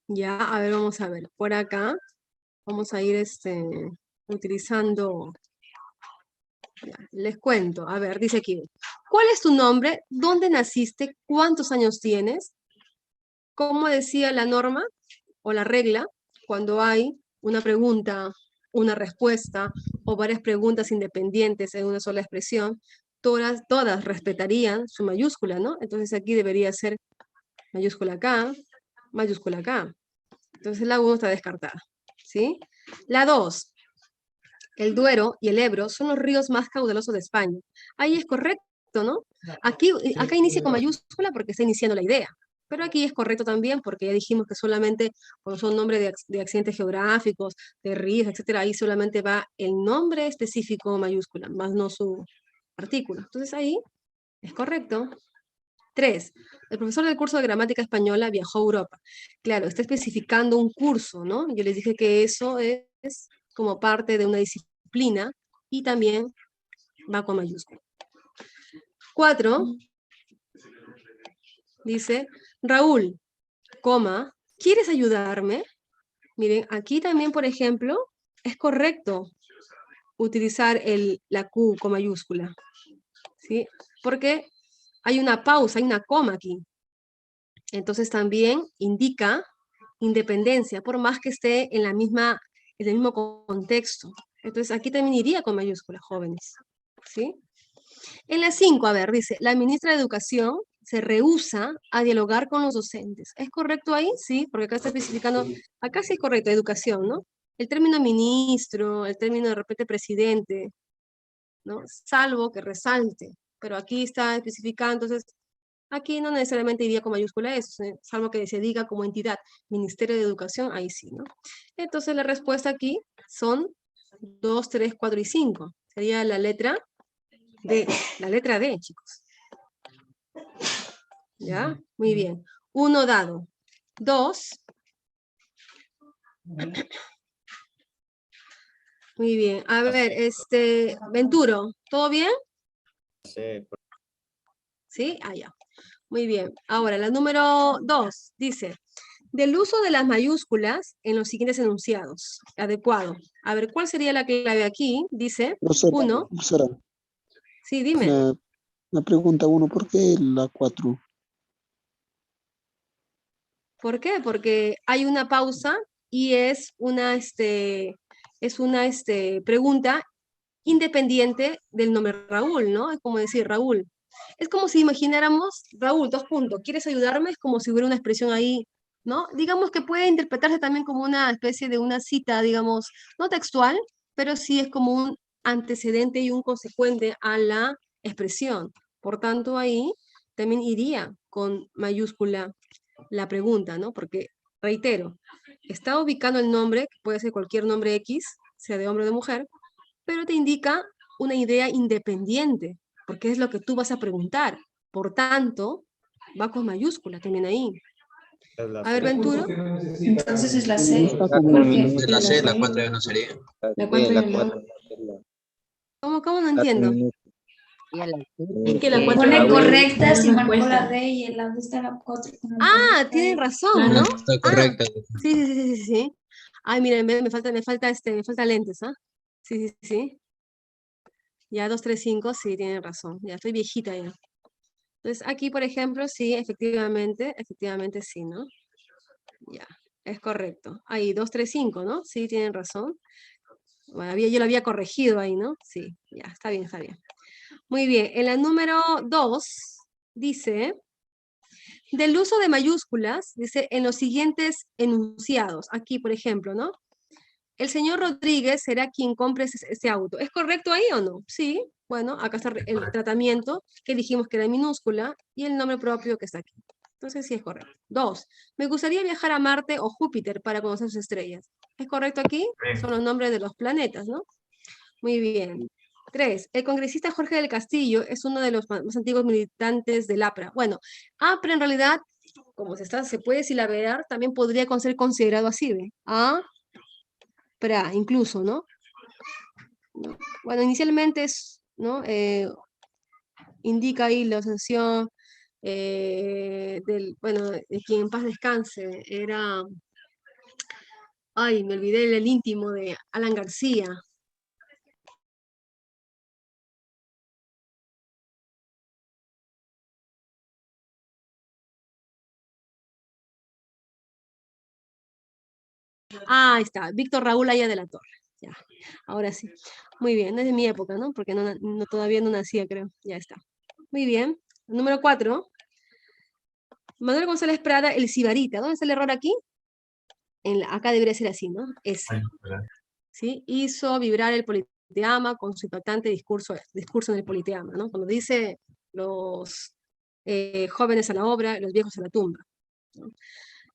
Speaker 2: Ya, a ver, vamos a ver. Por acá vamos a ir utilizando. Ya, les cuento. A ver, dice aquí. ¿Cuál es tu nombre? ¿Dónde naciste? ¿Cuántos años tienes? Como decía la norma o la regla, cuando hay una pregunta, una respuesta o varias preguntas independientes en una sola expresión, todas respetarían su mayúscula, ¿no? Entonces aquí debería ser mayúscula acá, mayúscula acá. Entonces la 1 está descartada, ¿sí? La 2, el Duero y el Ebro son los ríos más caudalosos de España. Ahí es correcto, ¿no? Acá inicia con mayúscula porque está iniciando la idea. Pero aquí es correcto también porque ya dijimos que solamente cuando son nombres de accidentes geográficos, de ríos, etcétera, ahí solamente va el nombre específico mayúscula, más no su artículo. Entonces ahí es correcto. 3. El profesor del curso de gramática española viajó a Europa. Claro, está especificando un curso, ¿no? Yo les dije que eso es como parte de una disciplina y también va con mayúscula. 4. Dice, Raúl, coma, ¿quieres ayudarme? Miren, aquí también, por ejemplo, es correcto utilizar la Q con mayúscula, ¿sí? Porque hay una pausa, hay una coma aquí. Entonces también indica independencia, por más que esté en el mismo contexto. Entonces aquí también iría con mayúsculas, jóvenes, ¿sí? En la 5, a ver, dice, la ministra de Educación se rehúsa a dialogar con los docentes. ¿Es correcto ahí? Sí, porque acá está especificando, acá sí es correcto, educación, ¿no? El término ministro, el término de repente presidente, ¿no? Salvo que resalte, pero aquí está especificando, entonces, aquí no necesariamente iría con mayúscula eso, salvo que se diga como entidad, Ministerio de Educación, ahí sí, ¿no? Entonces la respuesta aquí son 2, 3, 4 y 5. Sería la letra D, chicos. ¿Ya? Muy bien. 1 dado. 2. Muy bien. A ver, Venturo, ¿todo bien?
Speaker 7: sí,
Speaker 2: ¿Sí? Ah, ya. Muy bien. Ahora, la número 2 dice, del uso de las mayúsculas en los siguientes enunciados. Adecuado. A ver, ¿cuál sería la clave aquí? Dice,
Speaker 8: Profesora,
Speaker 2: 1.
Speaker 8: profesora,
Speaker 2: Sí, dime.
Speaker 8: la pregunta 1, ¿por qué la 4?
Speaker 2: ¿Por qué? Porque hay una pausa y es una pregunta independiente del nombre Raúl, ¿no? Es como decir Raúl. Es como si imagináramos, Raúl, 2 puntos, ¿quieres ayudarme? Es como si hubiera una expresión ahí, ¿no? Digamos que puede interpretarse también como una especie de una cita, digamos, no textual, pero sí es como un antecedente y un consecuente a la expresión. Por tanto, ahí también iría con mayúscula la pregunta, ¿no? Porque, reitero, está ubicando el nombre, que puede ser cualquier nombre X, sea de hombre o de mujer, pero te indica una idea independiente, porque es lo que tú vas a preguntar. Por tanto, va con mayúscula también ahí.
Speaker 7: es la
Speaker 2: A ver,
Speaker 7: C.
Speaker 2: Venturo.
Speaker 3: Entonces es la
Speaker 8: No
Speaker 3: C.
Speaker 8: está
Speaker 6: Está
Speaker 8: con
Speaker 6: con
Speaker 3: Porque
Speaker 6: minúscula.
Speaker 9: La
Speaker 3: la
Speaker 9: C, la
Speaker 3: C,
Speaker 9: 4 ya no sería.
Speaker 3: la
Speaker 6: Sí,
Speaker 3: 4
Speaker 6: la
Speaker 3: ya
Speaker 6: 4
Speaker 3: no.
Speaker 2: ¿Cómo no
Speaker 6: está con
Speaker 2: entiendo?
Speaker 6: minúscula.
Speaker 2: Es que la 4
Speaker 3: Pone
Speaker 2: la
Speaker 3: correcta si marcó
Speaker 9: respuesta.
Speaker 3: la D y el lado está la 4.
Speaker 2: Ah, tienen razón, ¿no?
Speaker 6: Está correcta.
Speaker 2: Sí, sí, sí, sí, sí. Ay, mira, me falta lentes, ¿ah? Sí, sí, sí. Ya 235, sí, tienen razón. Ya estoy viejita ya. Entonces, aquí, por ejemplo, sí, efectivamente sí, ¿no? Ya, es correcto. Ahí, 235, ¿no? Sí, tienen razón. Bueno, yo lo había corregido ahí, ¿no? Sí, ya, está bien, está bien. Muy bien, en la número 2 dice, del uso de mayúsculas, dice, en los siguientes enunciados. Aquí, por ejemplo, ¿no? El señor Rodríguez será quien compre ese auto. ¿Es correcto ahí o no? Sí. Bueno, acá está el tratamiento que dijimos que era minúscula y el nombre propio que está aquí. Entonces sí es correcto. 2. Me gustaría viajar a Marte o Júpiter para conocer sus estrellas. ¿Es correcto aquí? Son los nombres de los planetas, ¿no? Muy bien. 3. El congresista Jorge del Castillo es uno de los más antiguos militantes del APRA. Bueno, APRA en realidad, como se puede silabear, también podría ser considerado así, ¿ve? APRA, incluso, ¿no? Bueno, inicialmente es, ¿no? Indica ahí la asociación bueno, de quien en paz descanse, era, ay, me olvidé el íntimo de Alan García. Ah, ahí está, Víctor Raúl Aya de la Torre. Ya, ahora sí. Muy bien, no es de mi época, ¿no? Porque todavía no nacía, creo. Ya está. Muy bien. Número 4. Manuel González Prada, el Sibarita. ¿Dónde está el error aquí? Acá debería ser así, ¿no? Ese. ¿Sí? Hizo vibrar el politeama con su impactante discurso en el politeama, ¿no? Cuando dice los jóvenes a la obra, los viejos a la tumba, ¿no?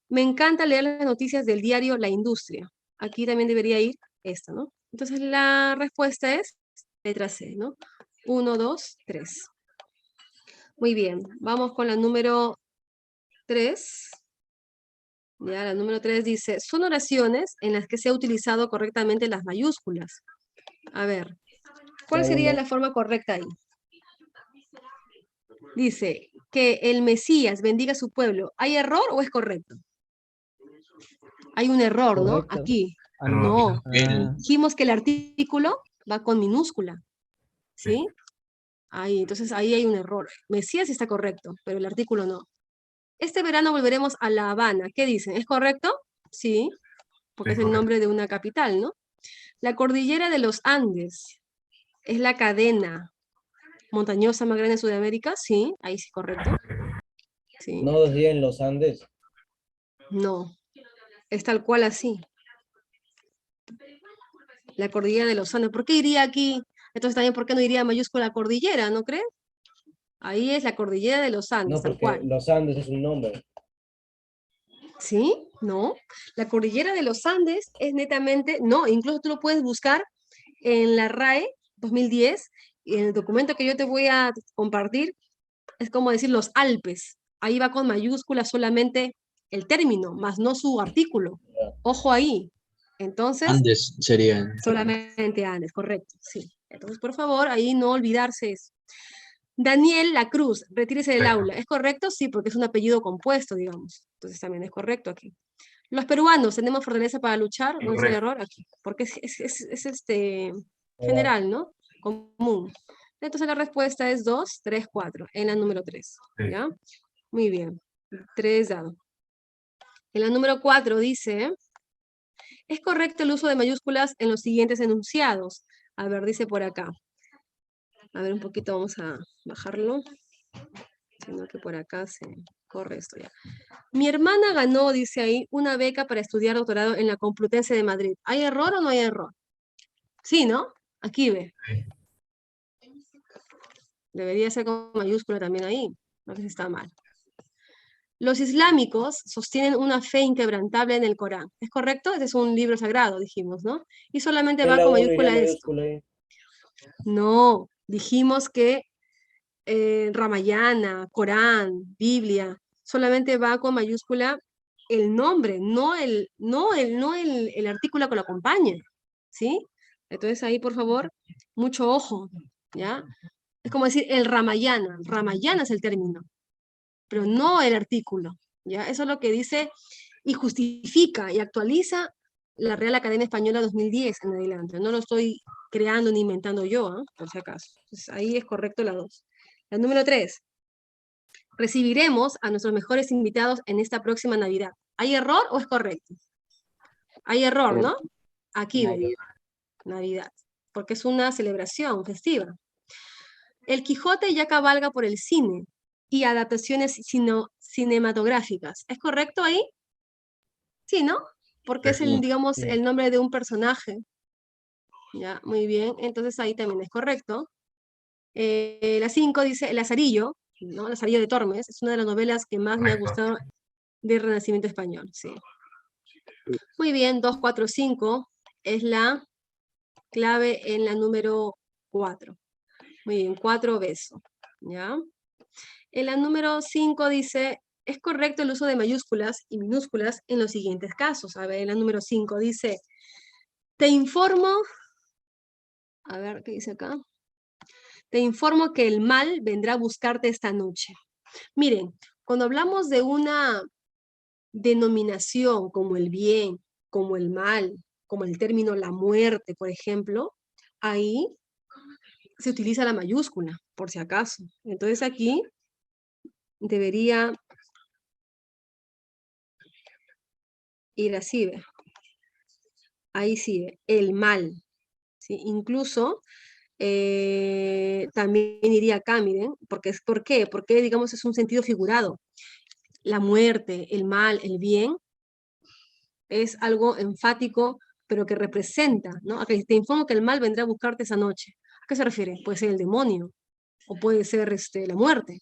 Speaker 2: Me encanta leer las noticias del diario La Industria. Aquí también debería ir esta, ¿no? Entonces la respuesta es letra C, ¿no? 1, 2, 3. Muy bien, vamos con la número 3. Ya, la número 3 dice, son oraciones en las que se ha utilizado correctamente las mayúsculas. A ver, ¿cuál sería la forma correcta ahí? Dice, que el Mesías bendiga a su pueblo. ¿Hay error o es correcto? Hay un error, ¿no?
Speaker 10: Correcto.
Speaker 2: Aquí.
Speaker 5: No.
Speaker 2: No. Dijimos que el artículo va con minúscula. ¿Sí? Ahí, entonces ahí hay un error. Mesías está correcto, pero el artículo no. Este verano volveremos a La Habana. ¿Qué dicen? ¿Es correcto? Sí, porque es el nombre de una capital, ¿no? La cordillera de los Andes es la cadena montañosa más grande de Sudamérica. Sí, ahí sí, correcto. Sí.
Speaker 10: No decía en los Andes.
Speaker 2: No, es tal cual así. La cordillera de los Andes. ¿Por qué iría aquí? Entonces también, ¿por qué no iría mayúscula cordillera, no crees? Ahí es la cordillera de los Andes,
Speaker 10: No,
Speaker 2: tal
Speaker 10: porque
Speaker 2: cual.
Speaker 10: los Andes es un nombre.
Speaker 2: ¿Sí? No. La cordillera de los Andes es netamente, no, incluso tú lo puedes buscar en la RAE 2010, y en el documento que yo te voy a compartir, es como decir los Alpes. Ahí va con mayúsculas solamente el término, más no su artículo. Ojo ahí. Entonces,
Speaker 11: Andes serían.
Speaker 2: solamente Andes, correcto, sí. Entonces, por favor, ahí no olvidarse eso. Daniel La Cruz, retírese del aula. ¿Es correcto? Sí, porque es un apellido compuesto, digamos. Entonces también es correcto aquí. Los peruanos, ¿tenemos fortaleza para luchar? ¿Dónde está el error? Aquí. Porque es general, ¿no? Común. Entonces la respuesta es 2, 3, 4, en la número 3. ¿Ya? Muy bien. 3 dado. En la número 4 dice, ¿es correcto el uso de mayúsculas en los siguientes enunciados? A ver, dice por acá. A ver, un poquito vamos a bajarlo. Sino que por acá se corre esto ya. Mi hermana ganó, dice ahí, una beca para estudiar doctorado en la Complutense de Madrid. ¿Hay error o no hay error? Sí, ¿no? Aquí ve. Debería ser con mayúscula también ahí. No sé si está mal. Los islámicos sostienen una fe inquebrantable en el Corán. ¿Es correcto? Este es un libro sagrado, dijimos, ¿no? Y solamente va con mayúscula esto. No, dijimos que Ramayana, Corán, Biblia, solamente va con mayúscula el nombre, no el artículo que lo acompaña, ¿sí? Entonces ahí, por favor, mucho ojo, ¿ya? Es como decir el Ramayana. Ramayana es el término, pero no el artículo. ¿Ya? Eso es lo que dice y justifica y actualiza la Real Academia Española 2010 en adelante. No lo estoy creando ni inventando yo, ¿eh? Por si acaso. Entonces, ahí es correcto la 2. La número 3. Recibiremos a nuestros mejores invitados en esta próxima Navidad. ¿Hay error o es correcto? Hay error, ¿no? Aquí venía Navidad, porque es una celebración festiva. El Quijote ya cabalga por el cine y adaptaciones cinematográficas. ¿Es correcto ahí? Sí, ¿no? Porque es el, digamos, el nombre de un personaje. Ya, muy bien. Entonces ahí también es correcto. La 5 dice El Lazarillo, ¿no? El Lazarillo de Tormes. Es una de las novelas que más me ha gustado del Renacimiento español, sí. Muy bien, 2, 4, 5 es la clave en la número 4. Muy bien, 4 beso, ¿ya? En la número 5 dice, es correcto el uso de mayúsculas y minúsculas en los siguientes casos. A ver, en la número 5 dice, te informo, a ver, ¿qué dice acá? Te informo que el mal vendrá a buscarte esta noche. Miren, cuando hablamos de una denominación como el bien, como el mal, como el término la muerte, por ejemplo, ahí se utiliza la mayúscula, por si acaso. Entonces aquí debería ir así, ¿ve? Ahí sí, ¿ve? El mal. ¿Sí? Incluso también iría acá, miren, ¿por qué? Porque, digamos, es un sentido figurado. La muerte, el mal, el bien, es algo enfático, pero que representa, ¿no? A que te informo que el mal vendrá a buscarte esa noche. ¿A qué se refiere? Puede ser el demonio, o puede ser la muerte,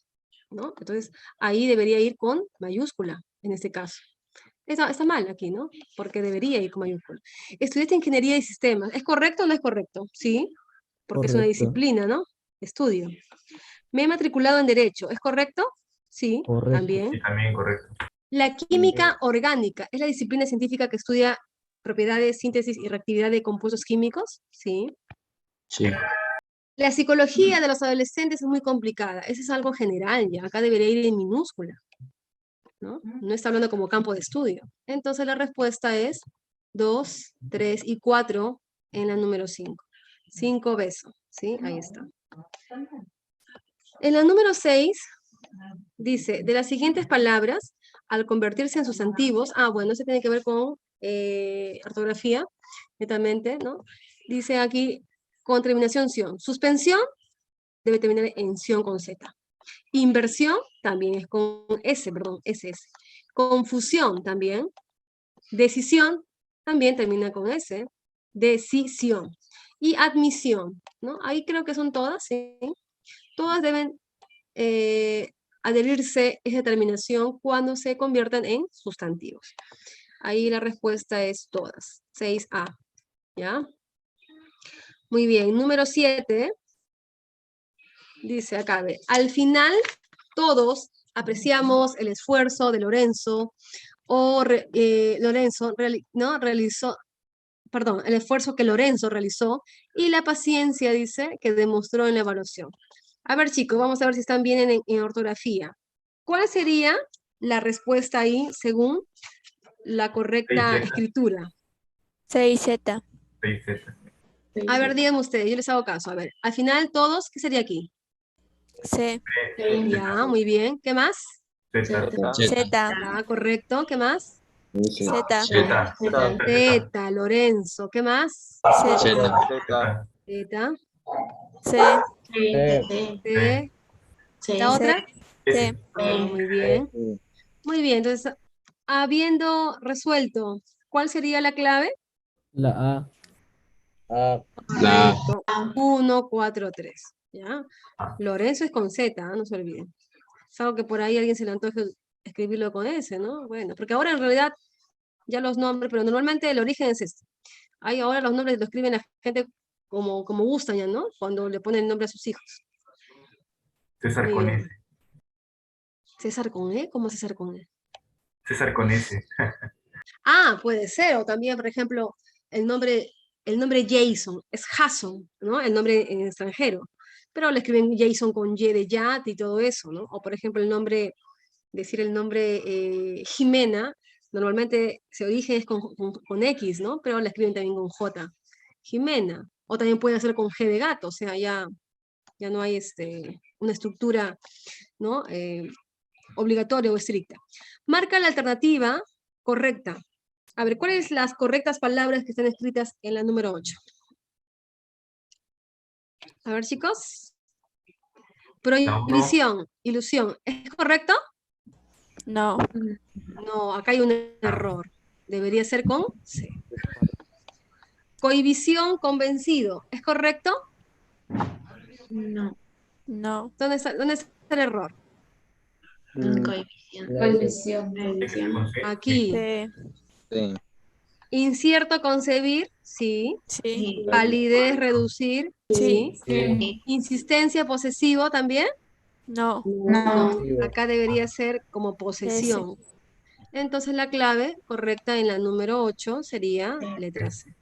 Speaker 2: ¿no? Entonces, ahí debería ir con mayúscula, en este caso. Está mal aquí, ¿no? Porque debería ir con mayúscula. Estudiaste ingeniería de sistemas. ¿Es correcto o no es correcto? Sí, porque es una
Speaker 10: Correcto.
Speaker 2: disciplina, ¿no? Estudio. Me he matriculado en Derecho. ¿Es correcto? Sí,
Speaker 10: Correcto.
Speaker 2: también.
Speaker 5: Sí, también correcto.
Speaker 2: La química orgánica es la disciplina científica que estudia propiedades, síntesis y reactividad de compuestos químicos. Sí.
Speaker 8: Sí.
Speaker 2: La psicología de los adolescentes es muy complicada. Eso es algo general ya. Acá debería ir en minúscula, ¿no? No está hablando como campo de estudio. Entonces la respuesta es 2, 3 y 4 en la número 5. 5 besos, ¿sí? Ahí está. En la número 6 dice, de las siguientes palabras, al convertirse en sustantivos, bueno, eso tiene que ver con ortografía, netamente, ¿no? Dice aquí, con terminación ción. Suspensión debe terminar en ción con Z. Inversión también es con S, perdón, SS. Confusión también. Decisión también termina con S. Decisión. Y admisión, ¿no? Ahí creo que son todas, ¿sí? Todas deben adherirse esa terminación cuando se conviertan en sustantivos. Ahí la respuesta es todas. 6A, ¿ya? Muy bien, número 7. Dice acá, ve, al final todos apreciamos el esfuerzo de Lorenzo, Lorenzo realizó, perdón, el esfuerzo que Lorenzo realizó y la paciencia, dice, que demostró en la evaluación. A ver, chicos, vamos a ver si están bien en ortografía. ¿Cuál sería la respuesta ahí según la correcta
Speaker 5: 6Z.
Speaker 2: escritura?
Speaker 9: 6Z.
Speaker 5: 6Z.
Speaker 2: A ver, díganme ustedes, yo les hago caso. A ver, al final todos, ¿qué sería aquí?
Speaker 9: C.
Speaker 2: Ya, muy bien. ¿Qué más?
Speaker 5: Z.
Speaker 9: Z.
Speaker 2: Correcto. ¿Qué más?
Speaker 9: Z.
Speaker 5: Z.
Speaker 2: Zeta, Lorenzo. ¿Qué más?
Speaker 9: Z.
Speaker 4: Z.
Speaker 2: Zeta.
Speaker 9: C.
Speaker 2: T. ¿La otra?
Speaker 9: C.
Speaker 2: Muy bien. Muy bien, entonces, habiendo resuelto, ¿cuál sería la clave?
Speaker 10: La A.
Speaker 2: Correcto. 1, 4, 3. ¿Ya? Lorenzo es con Z, no se olviden. Es algo que por ahí a alguien se le antoje escribirlo con S, ¿no? Bueno, porque ahora en realidad ya los nombres, pero normalmente el origen es este. Ahí ahora los nombres lo escriben la gente como gustan ya, ¿no? Cuando le ponen el nombre a sus hijos.
Speaker 5: César
Speaker 2: Muy
Speaker 5: con
Speaker 2: bien.
Speaker 5: S.
Speaker 2: ¿César con E? ¿Cómo César con E?
Speaker 5: César con S.
Speaker 2: Puede ser, o también, por ejemplo, el nombre Jason es Jason, ¿no? El nombre en extranjero. pero le escriben Jason con Y de Yat y todo eso, ¿no? O por ejemplo el nombre, decir el nombre Jimena, normalmente su origen es con X, ¿no? Pero la escriben también con J, Jimena. O también pueden hacer con G de gato, o sea, ya no hay una estructura, ¿no? Obligatoria o estricta. Marca la alternativa correcta. A ver, ¿cuáles las correctas palabras que están escritas en la número 8? A ver, chicos. Prohibición, ilusión. ¿Es correcto?
Speaker 9: No.
Speaker 2: No, acá hay un error. Debería ser con C. Cohibición, convencido. ¿Es correcto?
Speaker 3: No.
Speaker 9: No.
Speaker 2: ¿Dónde está el error?
Speaker 3: Cohibición.
Speaker 2: Aquí.
Speaker 9: Sí.
Speaker 6: Sí.
Speaker 2: Incierto, concebir. Sí.
Speaker 9: Sí.
Speaker 2: Validez, reducir.
Speaker 9: Sí.
Speaker 2: Sí. Insistencia, posesivo también.
Speaker 9: No.
Speaker 3: No.
Speaker 2: Acá debería ser como posesión. Entonces la clave correcta en la número 8 sería letra C.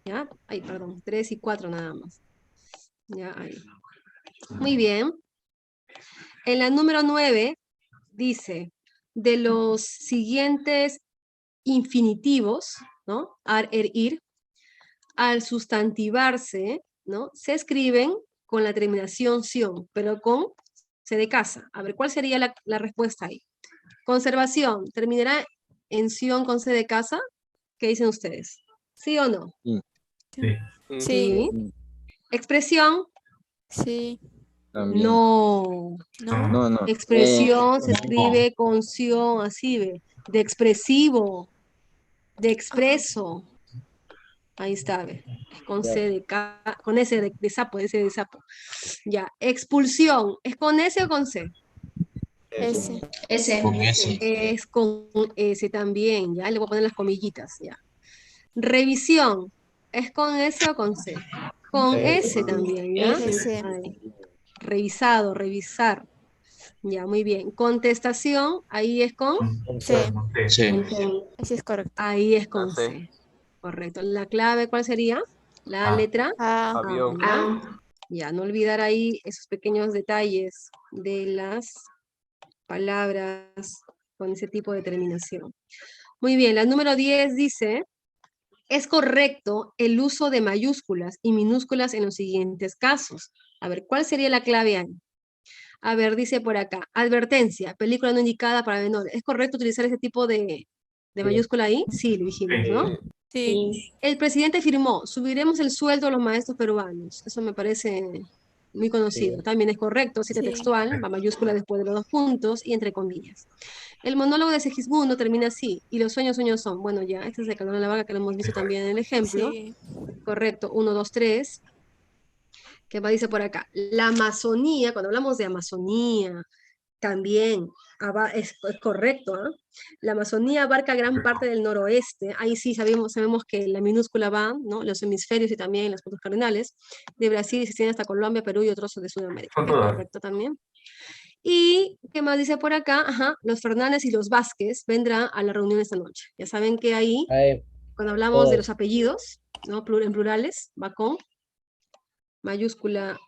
Speaker 2: ¿Ya? Ay, perdón, 3 y 4 nada más. Ya, ahí. Muy bien. En la número 9 dice, de los siguientes infinitivos, ¿no? Ar, er, ir, al sustantivarse, ¿no? Se escriben con la terminación ción, pero con C de casa. A ver, ¿cuál sería la respuesta ahí? Conservación, ¿terminará en ción con C de casa? ¿Qué dicen ustedes? ¿Sí o no?
Speaker 5: Sí.
Speaker 2: Sí.
Speaker 6: Sí.
Speaker 2: Expresión,
Speaker 9: Sí.
Speaker 6: También.
Speaker 2: no.
Speaker 9: No.
Speaker 6: No, no.
Speaker 2: Expresión se escribe con ción, así ve. De expresivo, de expreso. Ahí está, ve. Con C de con S de sapo, S de sapo. Ya. Expulsión, ¿es con S o con C?
Speaker 9: S.
Speaker 3: Ese.
Speaker 2: Es con S también, ya. Le voy a poner las comillitas, ya. Revisión, ¿es con S o con C? Con S también, ¿ya?
Speaker 9: S.
Speaker 2: Ahí. Revisado, revisar. Ya, muy bien. Contestación, ahí es con,
Speaker 9: C.
Speaker 10: Sí.
Speaker 9: Así es correcto.
Speaker 2: ahí es con
Speaker 4: La C.
Speaker 2: C. Correcto. La clave, ¿cuál sería? La letra
Speaker 9: A.
Speaker 2: A.
Speaker 4: Avión.
Speaker 2: ¿Ya? Ya, no olvidar ahí esos pequeños detalles de las palabras con ese tipo de terminación. Muy bien, la número 10 dice, es correcto el uso de mayúsculas y minúsculas en los siguientes casos. A ver, ¿cuál sería la clave ahí? A ver, dice por acá, advertencia, película no indicada para menores. ¿Es correcto utilizar ese tipo de mayúscula ahí? Sí, lo dijimos, ¿no?
Speaker 9: Sí.
Speaker 2: El presidente firmó, subiremos el sueldo a los maestros peruanos. Eso me parece muy conocido. También es correcto, cita
Speaker 9: Sí.
Speaker 2: textual, va mayúscula después de los 2 puntos y entre comillas. El monólogo de Segismundo termina así, y los sueños son. Bueno, ya, este es de Calderón de la Vaga que lo hemos visto también en el ejemplo.
Speaker 9: Sí.
Speaker 2: Correcto, 1, 2, 3. ¿Qué más dice por acá? La Amazonía, cuando hablamos de Amazonía, también es correcto, ¿ah? La Amazonía abarca gran parte del noroeste, ahí sí sabemos que la minúscula va, ¿no? Los hemisferios y también los puntos cardinales, de Brasil y se extiende hasta Colombia, Perú y otros de Sudamérica. Es correcto también. Y, ¿qué más dice por acá? Ajá, los Fernández y los Vázquez vendrán a la reunión esta noche. Ya saben que ahí, cuando hablamos de los apellidos, ¿no? En plurales, va con mayúscula,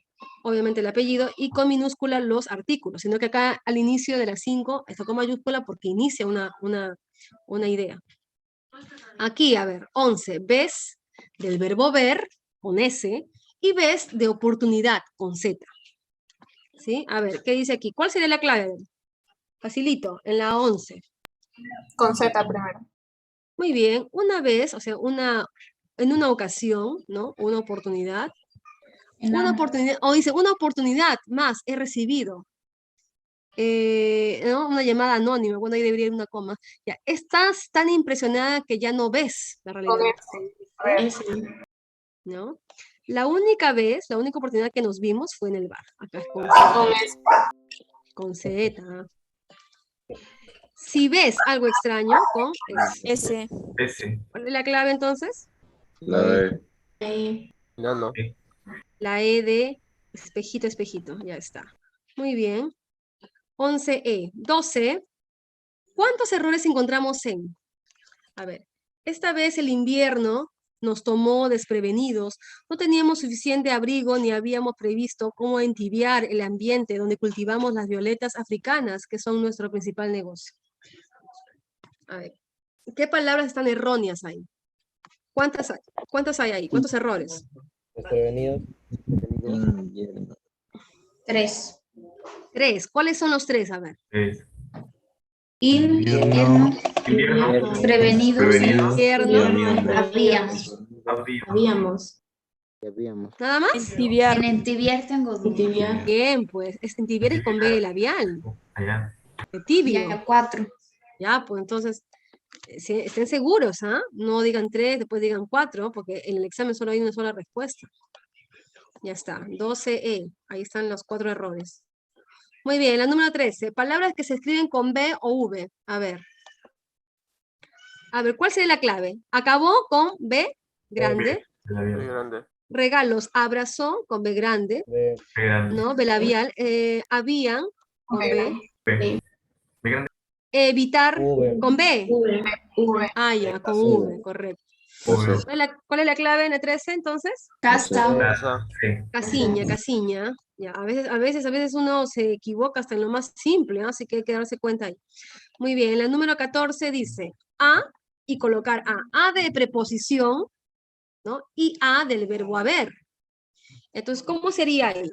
Speaker 2: obviamente el apellido, y con minúscula los artículos, sino que acá al inicio de las 5 está con mayúscula porque inicia una idea. Aquí, a ver, 11, ves del verbo ver, con S, y ves de oportunidad, con Z. ¿Sí? A ver, ¿qué dice aquí? ¿Cuál sería la clave? Facilito, en la 11.
Speaker 11: Con Z primero.
Speaker 2: Muy bien, una vez, o sea, en una ocasión, ¿no? Una oportunidad, o dice, una oportunidad más he recibido. ¿No? Una llamada anónima, bueno, ahí debería ir una coma. Ya, estás tan impresionada que ya no ves la realidad. ¿No? La única oportunidad que nos vimos fue en el bar. Acá es con Z. Si ves algo extraño, con S. ¿Cuál es la clave entonces?
Speaker 6: La
Speaker 4: No.
Speaker 2: La E de espejito, espejito, ya está. Muy bien. 11E. 12. ¿Cuántos errores encontramos en? A ver, esta vez el invierno nos tomó desprevenidos. No teníamos suficiente abrigo ni habíamos previsto cómo entibiar el ambiente donde cultivamos las violetas africanas, que son nuestro principal negocio. A ver, ¿qué palabras están erróneas ahí? ¿Cuántas hay? ¿Cuántas hay ahí? ¿Cuántos errores?
Speaker 10: Desprevenidos.
Speaker 6: Invierno.
Speaker 3: 3.
Speaker 2: 3. ¿Cuáles son los 3? A ver.
Speaker 5: Es
Speaker 3: Invierno,
Speaker 5: invierno,
Speaker 3: prevenidos,
Speaker 2: Invierno.
Speaker 3: habíamos.
Speaker 11: Habíamos.
Speaker 2: ¿Nada más?
Speaker 9: Entibiar.
Speaker 3: En entibiar tengo duda.
Speaker 2: Bien, pues, entibiar es con B labial.
Speaker 5: allá.
Speaker 2: De tibio.
Speaker 3: Ya 4.
Speaker 2: Ya, pues entonces, estén seguros, ¿ah? No digan 3, después digan 4, porque en el examen solo hay una sola respuesta. Ya está, 12E. Ahí están los 4 errores. Muy bien, la número 13. Palabras que se escriben con B o V. A ver, ¿cuál sería la clave? Acabó con B grande.
Speaker 4: Muy grande.
Speaker 2: Regalos, abrazó con B grande. ¿No? B labial. Habían con B. Evitar con B. Ah, ya, con V, correcto. ¿Cuál es la clave en la 13 entonces?
Speaker 3: Casa.
Speaker 2: Casiña. Ya, a veces uno se equivoca hasta en lo más simple, ¿no? Así que hay que darse cuenta ahí. Muy bien, la número 14 dice a y colocar a. A de preposición, ¿no? Y a del verbo haber. Entonces, ¿cómo sería ahí?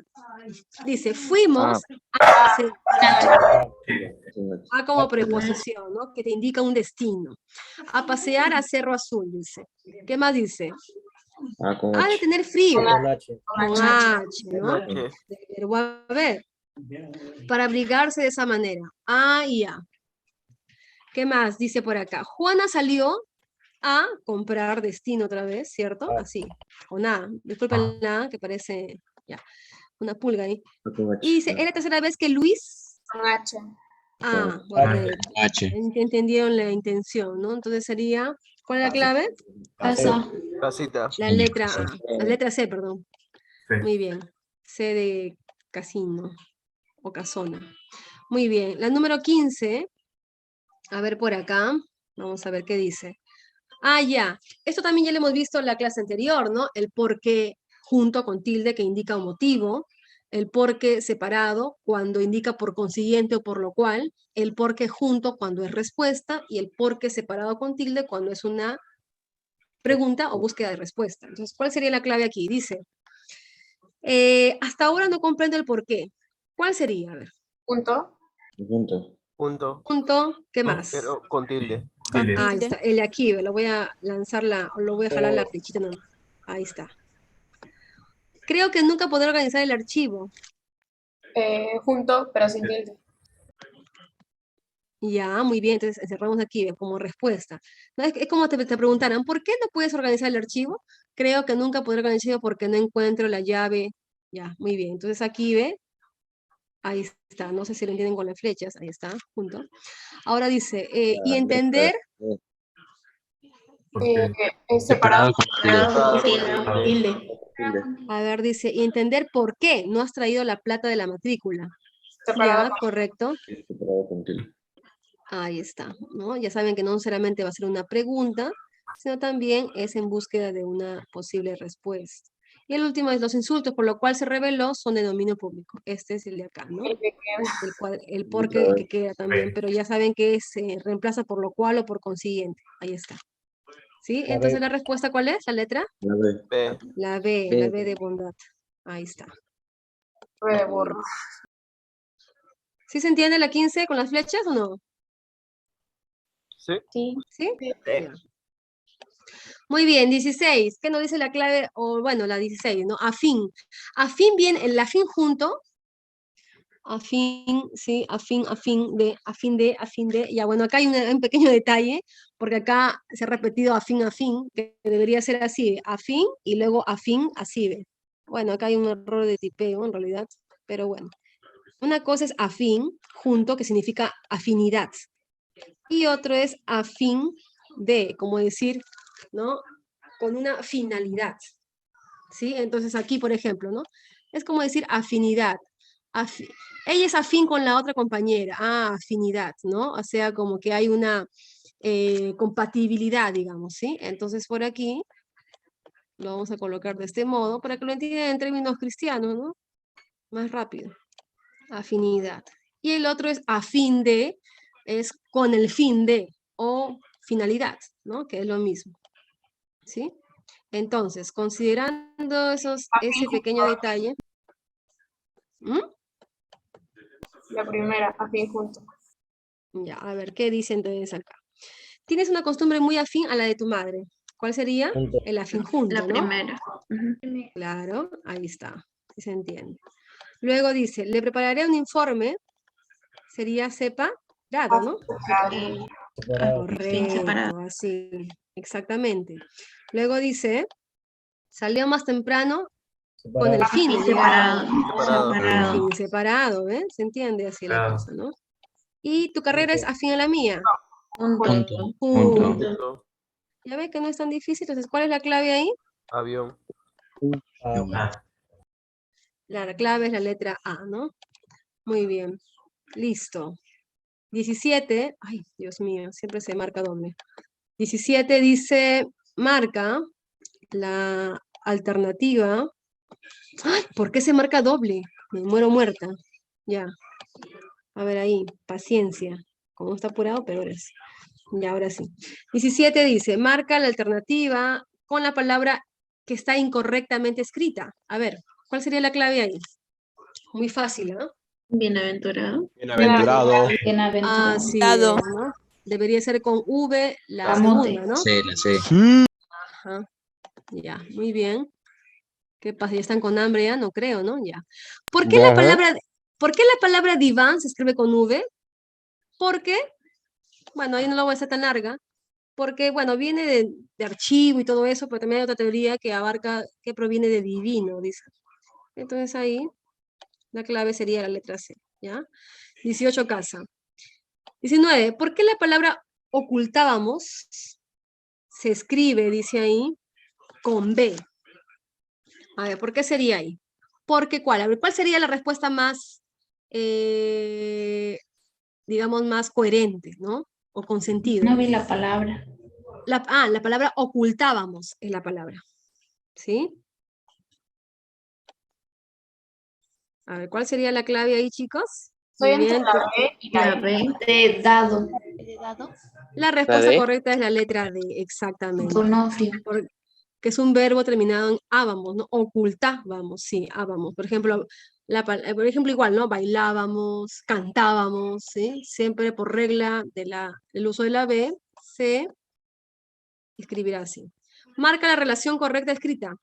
Speaker 2: Dice, fuimos a como preposición, ¿no? Que te indica un destino. A pasear a Cerro Azul, dice. ¿Qué más dice? Ha de tener frío.
Speaker 10: Con H.
Speaker 2: Con H, ¿no? Del verbo haber. Para abrigarse de esa manera. A y A. ¿Qué más dice por acá? Juana salió a comprar destino otra vez, ¿cierto? Así, con A. Disculpen la A, que parece ya una pulga ahí. Y dice, es la tercera vez que Luis...
Speaker 11: Con H.
Speaker 2: Ah, correcto. Entendieron la intención, ¿no? Entonces sería, ¿cuál es la clave?
Speaker 3: Casa.
Speaker 4: Casita.
Speaker 2: La letra A, la letra C, perdón. Muy bien. C de casino o casona. Muy bien. La número 15, a ver por acá, vamos a ver qué dice. Ah, ya. Esto también ya lo hemos visto en la clase anterior, ¿no? El por qué junto con tilde que indica un motivo, el por qué separado cuando indica por consiguiente o por lo cual, el por qué junto cuando es respuesta y el por qué separado con tilde cuando es una pregunta o búsqueda de respuesta. Entonces, ¿cuál sería la clave aquí? Dice, hasta ahora no comprendo el por qué. ¿Cuál sería? A ver.
Speaker 11: Punto.
Speaker 2: Punto, ¿qué más?
Speaker 4: Pero con tilde.
Speaker 2: Ahí está, el de aquí, lo voy a lanzar lo voy a jalar la flechita nomás. Ahí está. Creo que nunca podré organizar el archivo.
Speaker 11: Junto, pero sin tilde.
Speaker 2: Ya, muy bien, entonces encerramos aquí como respuesta. ¿No? Es como te preguntaran, ¿por qué no puedes organizar el archivo? Creo que nunca podré organizar el archivo porque no encuentro la llave. Ya, muy bien. Entonces aquí ve, ahí está. No sé si lo entienden con las flechas, ahí está, junto. Ahora dice, y entender...
Speaker 11: Separado con
Speaker 3: Tilde.
Speaker 2: A ver, dice, y entender por qué no has traído la plata de la matrícula.
Speaker 11: Separado
Speaker 2: Ya, correcto. Ahí está, ¿no? Ya saben que no necesariamente va a ser una pregunta, sino también es en búsqueda de una posible respuesta. Y el último es los insultos, por lo cual se reveló, son de dominio público. Este es el de acá, ¿no? El por qué que queda también, pero ya saben que se reemplaza por lo cual o por consiguiente. Ahí está. ¿Sí? Entonces, ¿la respuesta cuál es? ¿La letra?
Speaker 4: B.
Speaker 2: La B de bondad. Ahí está.
Speaker 11: B de burro.
Speaker 2: ¿Sí se entiende la 15 con las flechas o no?
Speaker 4: Sí.
Speaker 2: ¿Sí? Ya. Muy bien, 16. ¿Qué nos dice la clave? O bueno, la 16, ¿no? Afín. Afín viene, el afín junto. Afín, sí, afín de. Ya, bueno, acá hay un pequeño detalle, porque acá se ha repetido afín, que debería ser así, afín y luego afín, así de. Bueno, acá hay un error de tipeo en realidad, pero bueno. Una cosa es afín, junto, que significa afinidad. Y otro es afín de, como decir, ¿no? Con una finalidad. ¿Sí? Entonces aquí, por ejemplo, ¿no? Es como decir afinidad. Ella es afín con la otra compañera. Ah, afinidad, ¿no? O sea, como que hay una compatibilidad, digamos, ¿sí? Entonces por aquí Lo vamos a colocar de este modo para que lo entiendan en términos cristianos, ¿no? Más rápido. Afinidad. Y el otro es a fin de, es con el fin de, o finalidad, ¿no? Que es lo mismo. ¿Sí? Entonces, considerando ese pequeño detalle. ¿Mm?
Speaker 11: La primera, afín junto.
Speaker 2: Ya, a ver, ¿qué dice entonces acá? Tienes una costumbre muy afín a la de tu madre. ¿Cuál sería?
Speaker 10: Junto.
Speaker 2: El afín junto,
Speaker 3: La
Speaker 2: ¿no?
Speaker 3: primera.
Speaker 2: Claro, ahí está, sí se entiende. Luego dice, le prepararé un informe, sería separado, ¿no?
Speaker 10: Separado.
Speaker 2: Correcto, así, exactamente. Luego dice, salió más temprano con el fin de llegar
Speaker 4: Separado.
Speaker 2: al fin separado, ¿ves? Se entiende así la cosa, ¿no? Y tu carrera es afín a la mía.
Speaker 6: Punto.
Speaker 2: Punto. Ya ves que no es tan difícil, entonces, ¿cuál es la clave ahí?
Speaker 4: Avión.
Speaker 2: La clave es la letra A, ¿no? Muy bien. Listo. 17. Ay, Dios mío, siempre se marca doble. 17 dice, marca la alternativa. ¡Ay! ¿Por qué se marca doble? Me muero muerta. Ya. A ver ahí, paciencia. Como está apurado, peor es. Ya, ahora sí. 17 dice, marca la alternativa con la palabra que está incorrectamente escrita. A ver, ¿cuál sería la clave ahí? Muy fácil, ¿no?
Speaker 3: Bienaventurado.
Speaker 1: Bienaventurado.
Speaker 3: Bienaventurado.
Speaker 2: Así
Speaker 9: Dado.
Speaker 2: es, ¿no? Debería ser con V la
Speaker 3: Camote.
Speaker 2: segunda, ¿no?
Speaker 6: Sí, la sé.
Speaker 2: Ajá. Ya, muy bien. ¿Qué pasa? ¿Ya están con hambre ya? No creo, ¿no? Ya. ¿Por qué la palabra diván se escribe con V? Porque, bueno, ahí no lo voy a hacer tan larga, porque, bueno, viene de archivo y todo eso, pero también hay otra teoría que abarca, que proviene de divino, dice. Entonces ahí, la clave sería la letra C, ¿ya? 18 casa. 19, ¿por qué la palabra ocultábamos se escribe, dice ahí, con B? A ver, ¿por qué sería ahí? Porque ¿cuál? A ver, ¿cuál sería la respuesta más, digamos, más coherente, ¿no? O con sentido.
Speaker 3: No vi la palabra.
Speaker 2: La palabra ocultábamos es la palabra. ¿Sí? A ver, ¿cuál sería la clave ahí, chicos?
Speaker 11: Estoy
Speaker 2: Muy
Speaker 11: entre
Speaker 2: bien.
Speaker 11: la B y
Speaker 3: La
Speaker 11: la
Speaker 3: B
Speaker 11: E.
Speaker 3: de dado.
Speaker 2: La respuesta
Speaker 6: D?
Speaker 2: correcta es la letra D, exactamente.
Speaker 3: Donofrio.
Speaker 2: Que es un verbo terminado en ábamos, ¿no? Ocultábamos, sí, ábamos. Por ejemplo, por ejemplo, igual, ¿no? Bailábamos, cantábamos, ¿sí? Siempre por regla del uso de la B, se escribirá así. Marca la relación correcta escrita.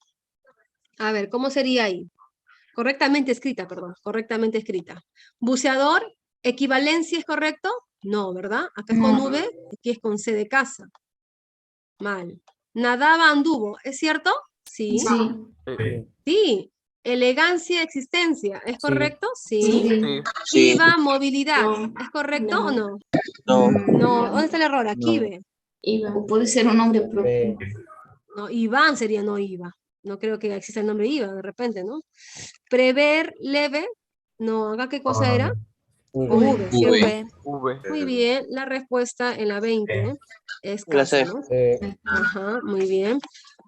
Speaker 2: A ver, ¿cómo sería ahí? Correctamente escrita, perdón, correctamente escrita. Buceador, ¿equivalencia es correcto? No, ¿verdad? Acá es con
Speaker 3: No.
Speaker 2: V, aquí es con C de casa. Mal. Nadaba, anduvo, ¿es cierto? Sí.
Speaker 3: Sí.
Speaker 2: Sí. Elegancia, existencia, ¿es correcto? Sí.
Speaker 3: Sí.
Speaker 2: Iba, movilidad,
Speaker 3: No.
Speaker 2: ¿es correcto o no?
Speaker 6: No.
Speaker 2: No, ¿dónde está el error? Aquí
Speaker 6: No.
Speaker 2: ve.
Speaker 3: Iba. O puede ser un nombre propio.
Speaker 2: No, Iván sería no iba. No creo que exista el nombre Iba de repente, ¿no? Prever, leve, no, ¿acá qué cosa era? Con V, ¿cierto?
Speaker 9: V.
Speaker 2: Muy bien, la respuesta en la 20 es
Speaker 6: La
Speaker 2: casa,
Speaker 6: C.
Speaker 2: ¿no? Ajá, muy bien.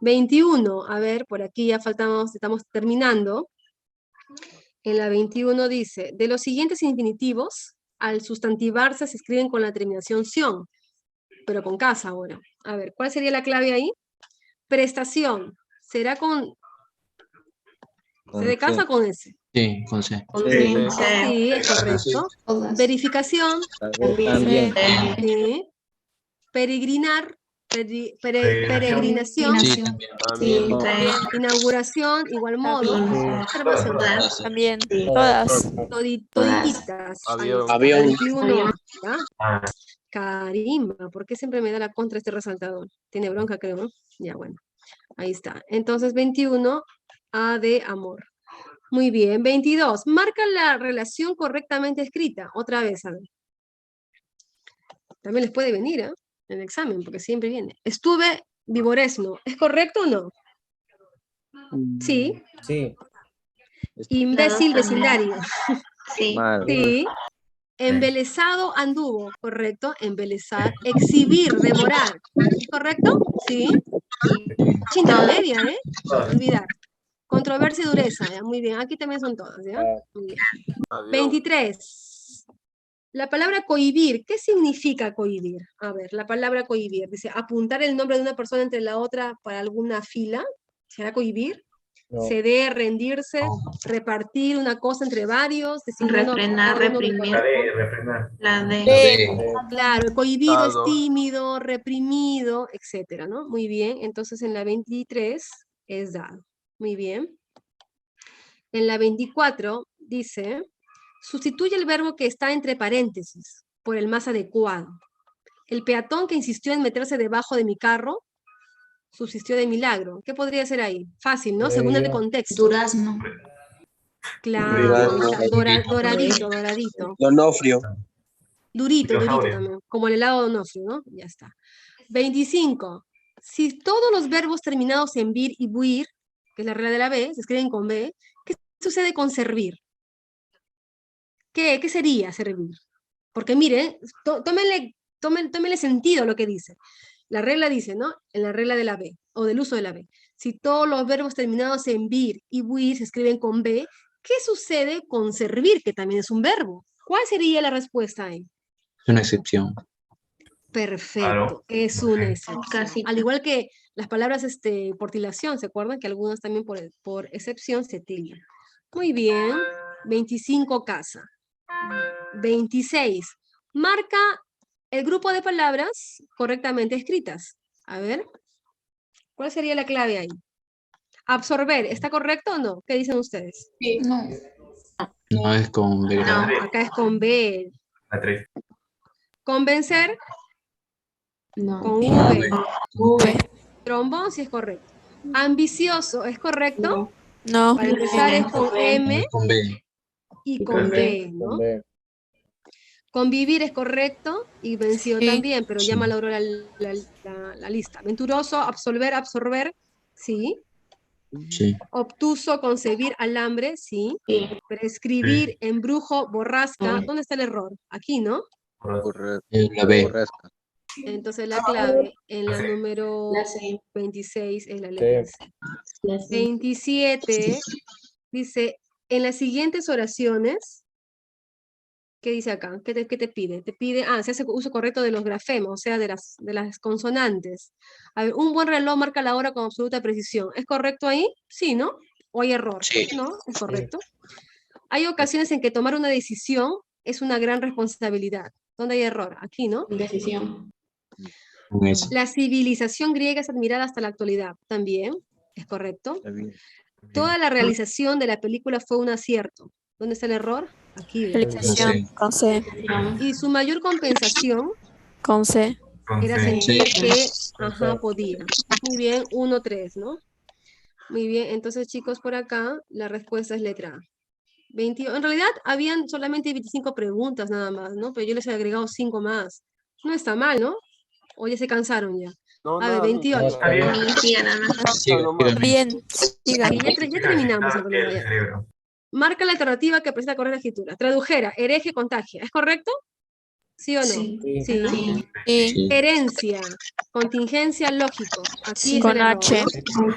Speaker 2: 21, a ver, por aquí ya estamos terminando. En la 21 dice, de los siguientes infinitivos, al sustantivarse se escriben con la terminación ción, pero con casa ahora. A ver, ¿cuál sería la clave ahí? Prestación, ¿será con C de casa o con S?
Speaker 6: Sí, con C.
Speaker 2: Sí, es correcto.
Speaker 3: Todas.
Speaker 2: Verificación,
Speaker 6: También.
Speaker 2: sí. Peregrinar, peregrinación,
Speaker 6: Sí,
Speaker 3: Sí.
Speaker 6: también.
Speaker 2: inauguración, igual modo, observación.
Speaker 9: También. Todas.
Speaker 2: Toditas.
Speaker 4: Avión.
Speaker 6: Avión.
Speaker 2: 21, ¿ya? Carimba, ¿por qué siempre me da la contra este resaltador? Tiene bronca, creo, ¿no? Ya, bueno. Ahí está. Entonces, 21, A de amor. Muy bien. 22, marca la relación correctamente escrita. Otra vez, a ver. También les puede venir, ¿eh? En el examen, porque siempre viene. Estuve vivoresno. ¿Es correcto o no? Sí.
Speaker 10: Sí.
Speaker 2: Imbécil, vecindario.
Speaker 6: Mal.
Speaker 2: Sí. Embelesado, anduvo. Correcto. Embelezar. Exhibir, demorar. ¿Es correcto? Sí. intermedia, ¿eh? Olvidar. Controversia y dureza, ¿ya? Muy bien. Aquí también son todas, ¿ya? Muy bien.
Speaker 4: Avión.
Speaker 2: 23. La palabra cohibir, ¿qué significa cohibir? A ver, la palabra cohibir, dice, apuntar el nombre de una persona entre la otra para alguna fila, ¿será cohibir? Ceder, rendirse, repartir una cosa entre varios, designando a
Speaker 11: Refrenar,
Speaker 2: cada uno que
Speaker 11: reprimir.
Speaker 2: corresponde.
Speaker 5: Refrenar.
Speaker 11: La D.
Speaker 2: Claro, el cohibido es
Speaker 4: Dado.
Speaker 2: tímido, reprimido, etcétera, ¿no? Muy bien, entonces en la 23 es dado. Muy bien. En la 24 dice, sustituye el verbo que está entre paréntesis por el más adecuado. El peatón que insistió en meterse debajo de mi carro subsistió de milagro. ¿Qué podría ser ahí? Fácil, ¿no? Según el contexto.
Speaker 3: Durazno.
Speaker 2: Claro, ahí está, doradito, doradito.
Speaker 8: Donofrio.
Speaker 2: Durito, durito
Speaker 5: Dinosaurio.
Speaker 2: también, como el helado de Donofrio, ¿no? Ya está. 25. Si todos los verbos terminados en vir y buir, que es la regla de la B, se escriben con B, ¿qué sucede con servir? ¿Qué sería servir? Porque miren, tómenle sentido a lo que dice. La regla dice, ¿no? En la regla de la B, o del uso de la B. Si todos los verbos terminados en vir y buir se escriben con B, ¿qué sucede con servir, que también es un verbo? ¿Cuál sería la respuesta ahí?
Speaker 12: Es una excepción.
Speaker 2: Perfecto,
Speaker 5: Claro.
Speaker 2: es una excepción.
Speaker 11: Casi.
Speaker 2: Al igual que las palabras por tildación, ¿se acuerdan? Que algunas también por excepción se tildan. Muy bien, 25 casa. 26. Marca el grupo de palabras correctamente escritas. A ver, ¿cuál sería la clave ahí? Absorber, ¿está correcto o no? ¿Qué dicen ustedes?
Speaker 3: No.
Speaker 12: No es con B grande.
Speaker 2: No, acá es con B.
Speaker 5: La 3.
Speaker 2: Convencer,
Speaker 11: No.
Speaker 2: con V.
Speaker 11: V.
Speaker 2: Trombón, sí es correcto. Ambicioso, ¿es correcto?
Speaker 9: No.
Speaker 2: Para empezar es con M
Speaker 12: Es con B.
Speaker 2: y con B, ¿no? Convivir es correcto y vencido
Speaker 9: Sí.
Speaker 2: también, pero ya
Speaker 12: Sí.
Speaker 2: malogró la lista. Venturoso, absolver, absorber, sí.
Speaker 12: Sí.
Speaker 2: Obtuso, concebir, alambre, sí.
Speaker 11: Sí.
Speaker 2: Prescribir, embrujo, borrasca.
Speaker 11: Sí.
Speaker 2: ¿Dónde está el error? Aquí, ¿no?
Speaker 12: La B.
Speaker 6: Borrasca.
Speaker 2: Entonces la clave en la número
Speaker 11: La C.
Speaker 2: 26 es la letra C.
Speaker 11: La C.
Speaker 2: 27 dice, en las siguientes oraciones, ¿qué dice acá? ¿Qué te pide? Te pide, se hace uso correcto de los grafemas, o sea, de las consonantes. A ver, un buen reloj marca la hora con absoluta precisión. ¿Es correcto ahí? Sí, ¿no? ¿O hay error?
Speaker 12: Sí.
Speaker 2: No, es correcto. Hay ocasiones en que tomar una decisión es una gran responsabilidad. ¿Dónde hay error? Aquí, ¿no?
Speaker 11: Decisión.
Speaker 12: Con S.
Speaker 2: La civilización griega es admirada hasta la actualidad. También, ¿es correcto? Toda la realización de la película fue un acierto. ¿Dónde está el error? Aquí. ¿Ve?
Speaker 9: Realización. Con C.
Speaker 2: Y su mayor compensación
Speaker 9: Con C.
Speaker 2: era sentir que, podía. Muy bien, 1-3, ¿no? Muy bien, entonces chicos, por acá la respuesta es letra A. En realidad habían solamente 25 preguntas nada más, ¿no? Pero yo les he agregado 5 más. No está mal, ¿no? O ya se cansaron ya.
Speaker 4: No,
Speaker 2: A ver,
Speaker 4: nada,
Speaker 2: 28.
Speaker 5: Está bien.
Speaker 11: Sí, nada más.
Speaker 12: Siga, siga.
Speaker 9: Bien. Siga.
Speaker 2: Sí, ya terminamos. En
Speaker 5: Aquí el
Speaker 2: realidad, ya.
Speaker 5: cerebro.
Speaker 2: Marca la alternativa que presenta correcta escritura. Tradujera, hereje, contagia. ¿Es correcto? ¿Sí o no?
Speaker 11: Sí.
Speaker 2: Sí.
Speaker 11: Sí.
Speaker 9: Sí.
Speaker 12: Sí.
Speaker 2: Herencia, contingencia, lógico. Aquí
Speaker 9: Con
Speaker 2: está el error,
Speaker 9: H.
Speaker 2: ¿no?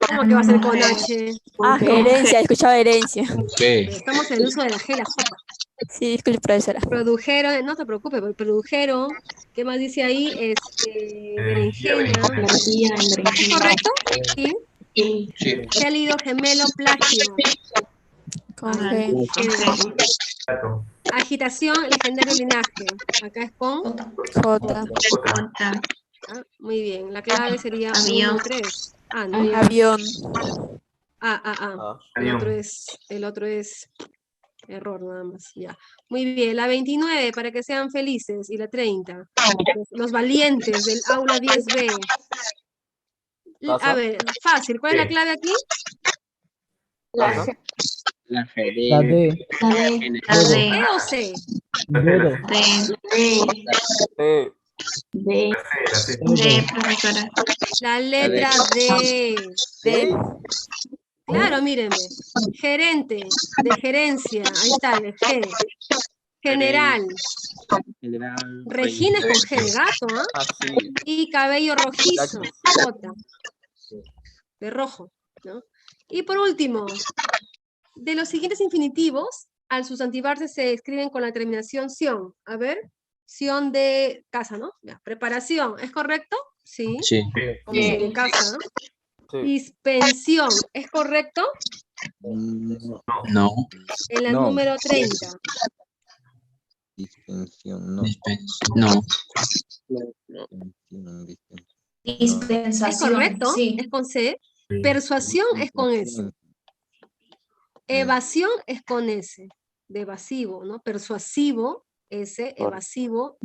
Speaker 2: ¿Cómo que va a ser con H?
Speaker 9: Ah, gerencia. Escuchaba herencia.
Speaker 12: Con P.
Speaker 2: Estamos en el uso de la G, la J.
Speaker 9: Sí, disculpe, profesora.
Speaker 2: Produjeron, no te preocupes, produjeron. ¿Qué más dice ahí? Berenjena.
Speaker 11: Energía,
Speaker 2: ¿Es
Speaker 11: berenjena.
Speaker 2: correcto? Sí.
Speaker 11: Sí.
Speaker 12: Sí.
Speaker 2: Gélido, gemelo, plagio.
Speaker 9: Con
Speaker 2: Ah,
Speaker 9: G.
Speaker 5: Gato.
Speaker 2: Agitación, legendario linaje. Acá es con
Speaker 9: J.
Speaker 11: Jota.
Speaker 2: Muy bien. La clave sería
Speaker 11: Avión.
Speaker 2: 1-3. No, ya.
Speaker 9: Avión.
Speaker 4: Ah,
Speaker 2: El otro es error nada más. Ya. Muy bien. La 29 para que sean felices y la 30. Los valientes del aula 10B. A
Speaker 4: ¿Taza?
Speaker 2: ver, fácil. ¿Cuál es la clave aquí?
Speaker 11: La
Speaker 4: ¿Taza?
Speaker 11: C.
Speaker 6: La G.
Speaker 11: La D. La D.
Speaker 2: ¿E o C?
Speaker 11: D.
Speaker 4: T.
Speaker 11: D.
Speaker 5: La C.
Speaker 11: D, profesora.
Speaker 2: La letra D.
Speaker 9: D.
Speaker 2: Claro, mírenme. Gerente, de gerencia. Ahí está, el G. General. Regina es con G de gato, ¿ah?
Speaker 4: Ah, sí.
Speaker 2: Y cabello rojizo. J. de rojo, ¿no? Y por último, de los siguientes infinitivos, al sustantivarse se escriben con la terminación ción. A ver, ción de casa, ¿no? Ya, preparación, ¿es correcto? Sí.
Speaker 12: Sí.
Speaker 2: Como si de casa, ¿no?
Speaker 4: Sí.
Speaker 2: Dispensión, ¿es correcto?
Speaker 12: No.
Speaker 2: En la
Speaker 6: No.
Speaker 2: número 30.
Speaker 6: Dispensión, no.
Speaker 12: No.
Speaker 6: Dispensión, dispensión.
Speaker 2: ¿Es
Speaker 3: Dispensación.
Speaker 2: correcto?
Speaker 3: Sí.
Speaker 2: Es con C. Persuasión es con S. Evasión es con S. De evasivo, ¿no? Persuasivo, S, evasivo.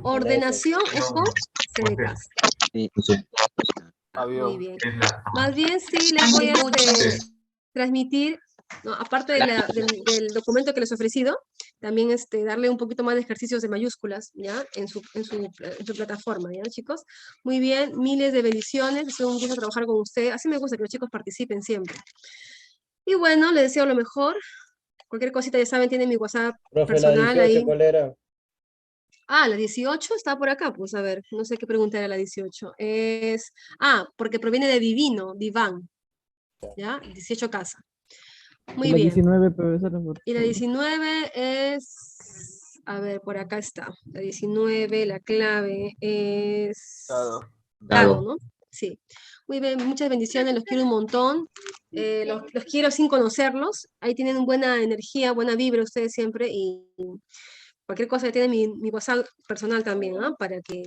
Speaker 2: Ordenación es con C de casa.
Speaker 6: Sí.
Speaker 12: Sí.
Speaker 2: Muy
Speaker 4: Avión.
Speaker 2: bien.
Speaker 5: Es la
Speaker 2: Más bien sí les voy a transmitir, ¿no? Aparte de del documento que les he ofrecido, también darle un poquito más de ejercicios de mayúsculas, ¿ya? En su plataforma, ¿ya, chicos? Muy bien, miles de bendiciones, es un gusto trabajar con ustedes, así me gusta que los chicos participen siempre. Y bueno, les deseo lo mejor. Cualquier cosita, ya saben, tienen mi WhatsApp personal ahí.
Speaker 7: ¿Cuál era?
Speaker 2: Ah, la 18 está por acá, pues a ver, no sé qué pregunta era la 18. Porque proviene de divino, diván, ¿ya? 18 casa. Muy bien.
Speaker 13: 19, profesora.
Speaker 2: Y la 19 es, a ver, por acá está. La 19, la clave es dado, ¿no? Sí. Muy bien, muchas bendiciones, los quiero un montón. Los quiero sin conocerlos. Ahí tienen buena energía, buena vibra ustedes siempre. Y cualquier cosa, tienen mi WhatsApp personal también, ¿no? Para que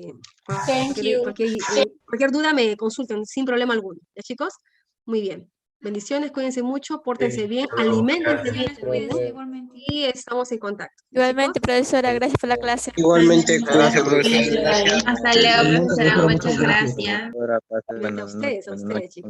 Speaker 2: cualquier duda me consulten sin problema alguno. ¿Ya, chicos? Muy bien. Bendiciones, cuídense mucho, pórtense bien, aliméntense bien,
Speaker 3: Igualmente.
Speaker 2: y estamos en contacto. ¿Ya,
Speaker 9: Igualmente, profesora, gracias por la clase.
Speaker 10: Igualmente,
Speaker 4: Gracias, profesor.
Speaker 11: Hasta luego, profesora. Muchas gracias.
Speaker 6: Ahora pasa,
Speaker 2: chicos? A ustedes,
Speaker 6: buenas noches.
Speaker 2: chicos.